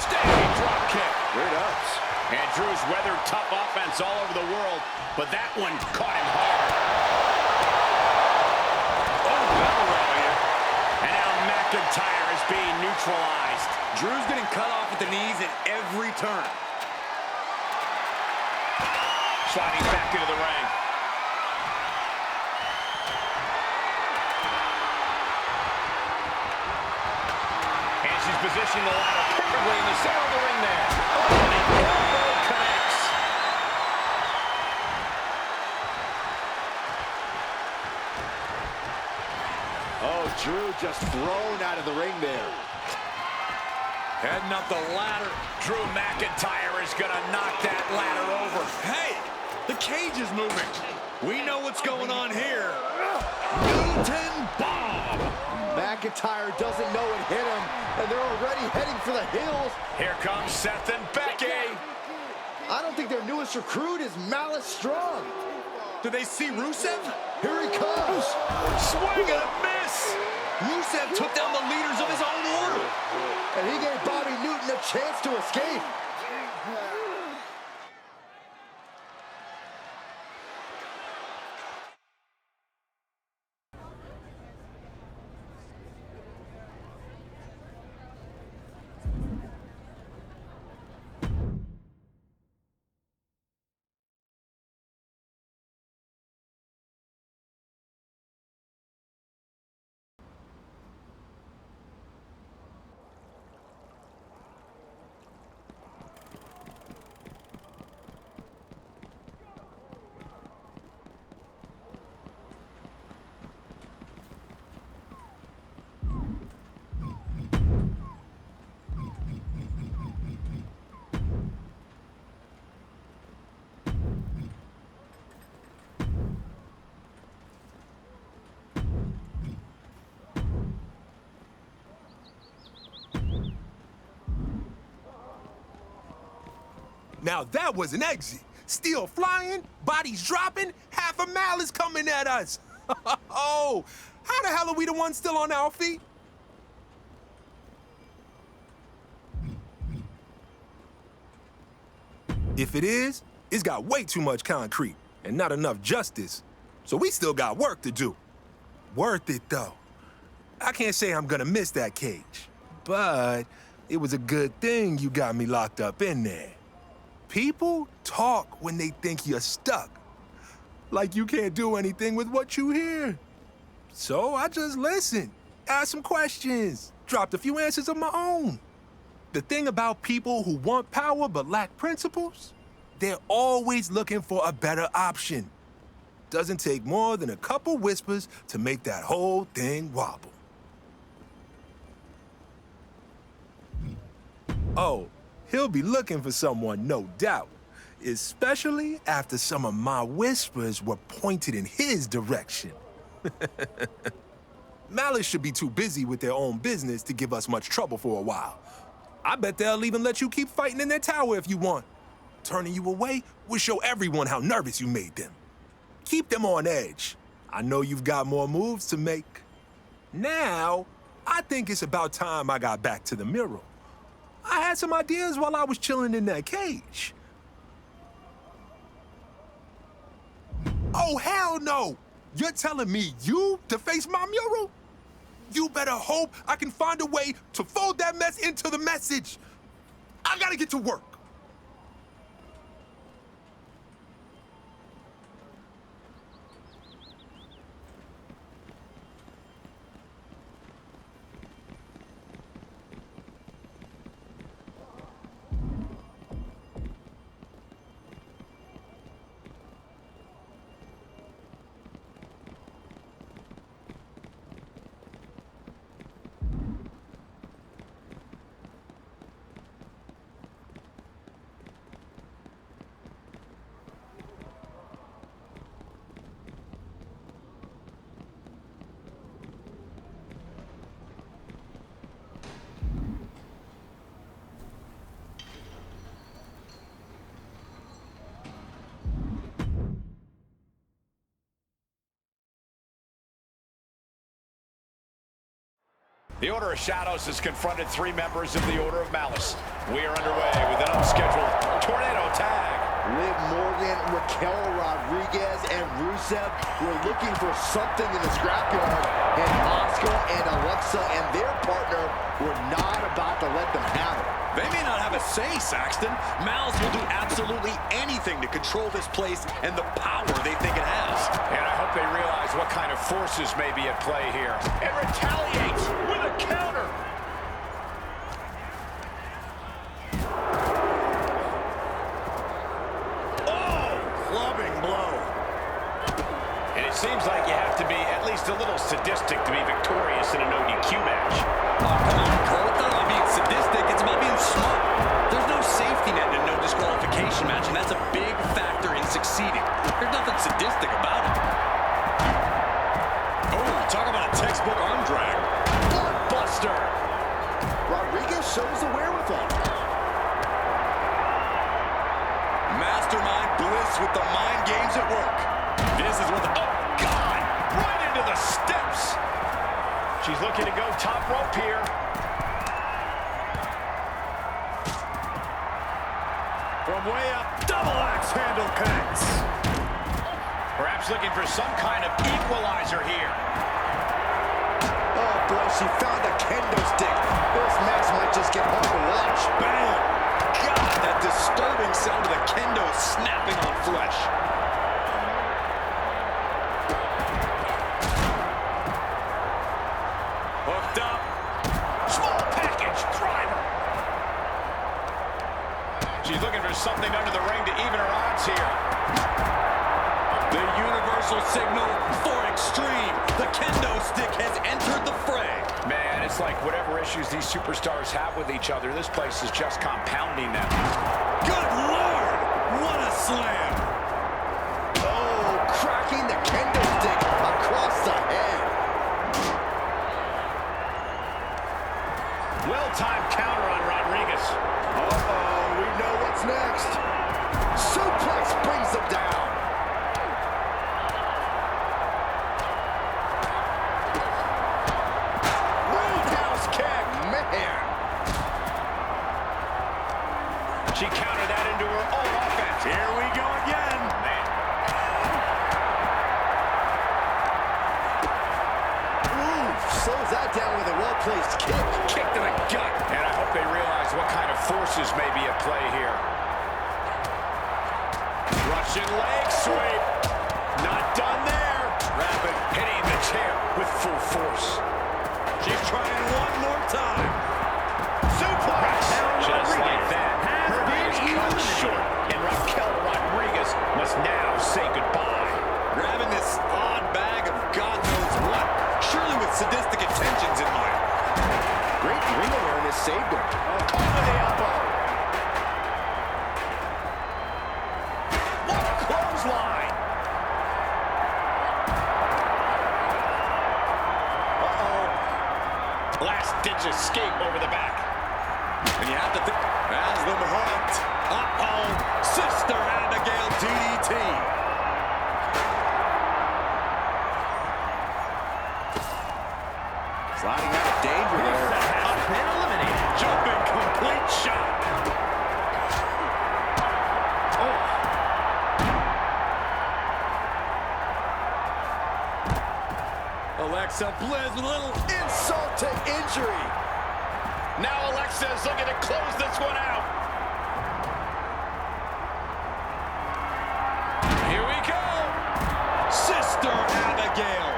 Standing drop kick. Great ups. And Drew's weathered tough offense all over the world, but that one caught him hard. McIntyre is being neutralized. Drew's getting cut off at the knees at every turn. Sliding back into the ring. And she's positioning the ladder perfectly in the center of the ring there. Oh, and the elbow connects. Oh, Drew just thrown out of the ring there. Heading up the ladder. Drew McIntyre is going to knock that ladder over. Hey, the cage is moving. We know what's going on here. Newton bomb. McIntyre doesn't know it hit him, and they're already heading for the hills. Here comes Seth and Becky. I don't think their newest recruit is Malice Strong. Do they see Rusev? Here he comes. Swing and a miss. Rusev took down the leaders of his own order. And he gave Bobby Newton a chance to escape. Now that was an exit. Steel flying, bodies dropping, half a Malice coming at us. Oh, how the hell are we the ones still on our feet? If it is, it's got way too much concrete and not enough justice. So we still got work to do. Worth it, though. I can't say I'm gonna miss that cage. but it was a good thing you got me locked up in there. People talk when they think you're stuck. Like you can't do anything with what you hear. So I just listened, asked some questions, dropped a few answers of my own. The thing about people who want power but lack principles, they're always looking for a better option. Doesn't take more than a couple whispers to make that whole thing wobble. Oh, he'll be looking for someone, no doubt. Especially after some of my whispers were pointed in his direction. Malice should be too busy with their own business to give us much trouble for a while. I bet they'll even let you keep fighting in their tower if you want. Turning you away will show everyone how nervous you made them. Keep them on edge. I know you've got more moves to make. Now, I think it's about time I got back to the mirror. I had some ideas while I was chilling in that cage. Oh, hell no! You're telling me you to face my mural? You better hope I can find a way to fold that mess into the message. I gotta get to work. The Order of Shadows has confronted 3 members of the Order of Malice. We are underway with an unscheduled tornado tag. Liv Morgan, Raquel Rodriguez, and Rusev were looking for something in the scrapyard, and Asuka and Alexa and their partner were not about to let them have it. They may not have a say, Saxton. Malice will do absolutely anything to control this place and the power they think it has. And I hope they realize what kind of forces may be at play here. And retaliates with a counter. Oh, clubbing blow. And it seems like you have to be at least a little sadistic to be victorious in an ODQ match. Oh, come on, Cole. It's not about being sadistic. It's about being smart. There's no safety net in a no disqualification match, and that's a big factor in succeeding. There's nothing sadistic about it. Oh, talk about a textbook arm drag. Blockbuster. Rodriguez shows the wherewithal. Mastermind Bliss with the mind games at work. This is what the... Oh, God! Right into the steps. She's looking to go top rope here. From way up, double axe handle connects. Perhaps looking for some kind of equalizer here. Oh boy, she found a kendo stick. This match might just get hard to watch. Bam! God, that disturbing sound of the kendo snapping on flesh. Hooked up. Small package driver. She's looking for something under the ring to even her odds here. The universal signal for extreme. The kendo stick has entered the fray. Man, it's like whatever issues these superstars have with each other, this place is just compounding them. Good Lord! What a slam! Oh, cracking the kendo stick across the head. Well-timed counter on Rodriguez. Uh-oh, we know what's next. Suplex brings them down. Roundhouse kick, man. She countered that into her own offense. Here we go again. Man. Ooh, so slows that down with a well-placed kick. Kick to the gut. And I hope they realize what kind of forces may be at play here. Russian leg sweep. Not done there. Rapid hitting the chair with full force. She's trying one more time. Suplex. Just like that. Her days cut short. And Raquel Rodriguez must now say goodbye. Grabbing this odd bag of God knows what. Surely with sadistic intentions in mind. Great ring awareness saved her. Over the elbow. What a clothesline. Last-ditch escape over the back. And you have to think, as the hunt. Uh-oh. Sister Abigail DDT. Sliding out of danger there. Up and eliminated. Jumping complete shot. Alexa Bliss with a little Insult to injury. Now Alexa is looking to close this one out. Here we go. Sister Abigail.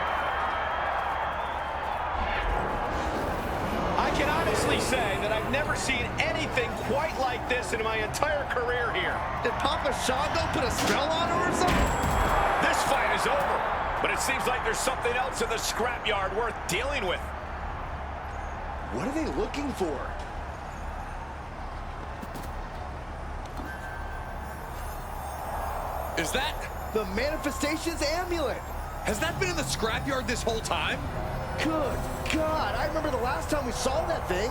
I can honestly say that I've never seen anything quite like this in my entire career here. Did Papa Shango put a spell on her or something? This fight is over, but it seems like there's something else in the scrapyard worth dealing with. What are they looking for? Is that the Manifestation's amulet? Has that been in the scrapyard this whole time? Good God, I remember the last time we saw that thing.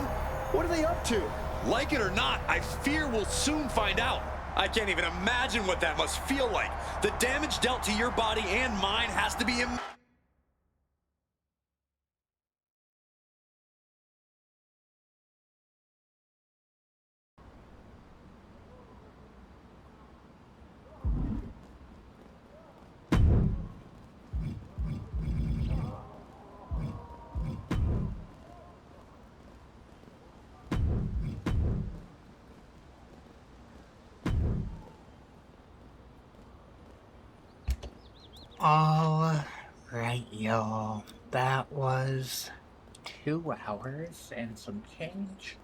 What are they up to? Like it or not, I fear we'll soon find out. I can't even imagine what that must feel like. The damage dealt to your body and mine has to be All right, y'all. That was 2 hours and some change.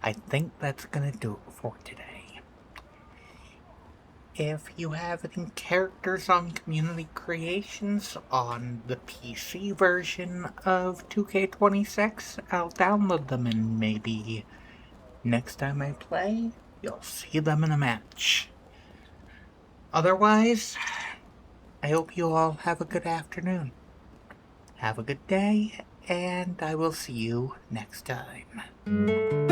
I think that's gonna do it for today. If you have any characters on Community Creations on the PC version of 2K26, I'll download them and maybe next time I play, you'll see them in a match. Otherwise, I hope you all have a good afternoon. Have a good day, and I will see you next time.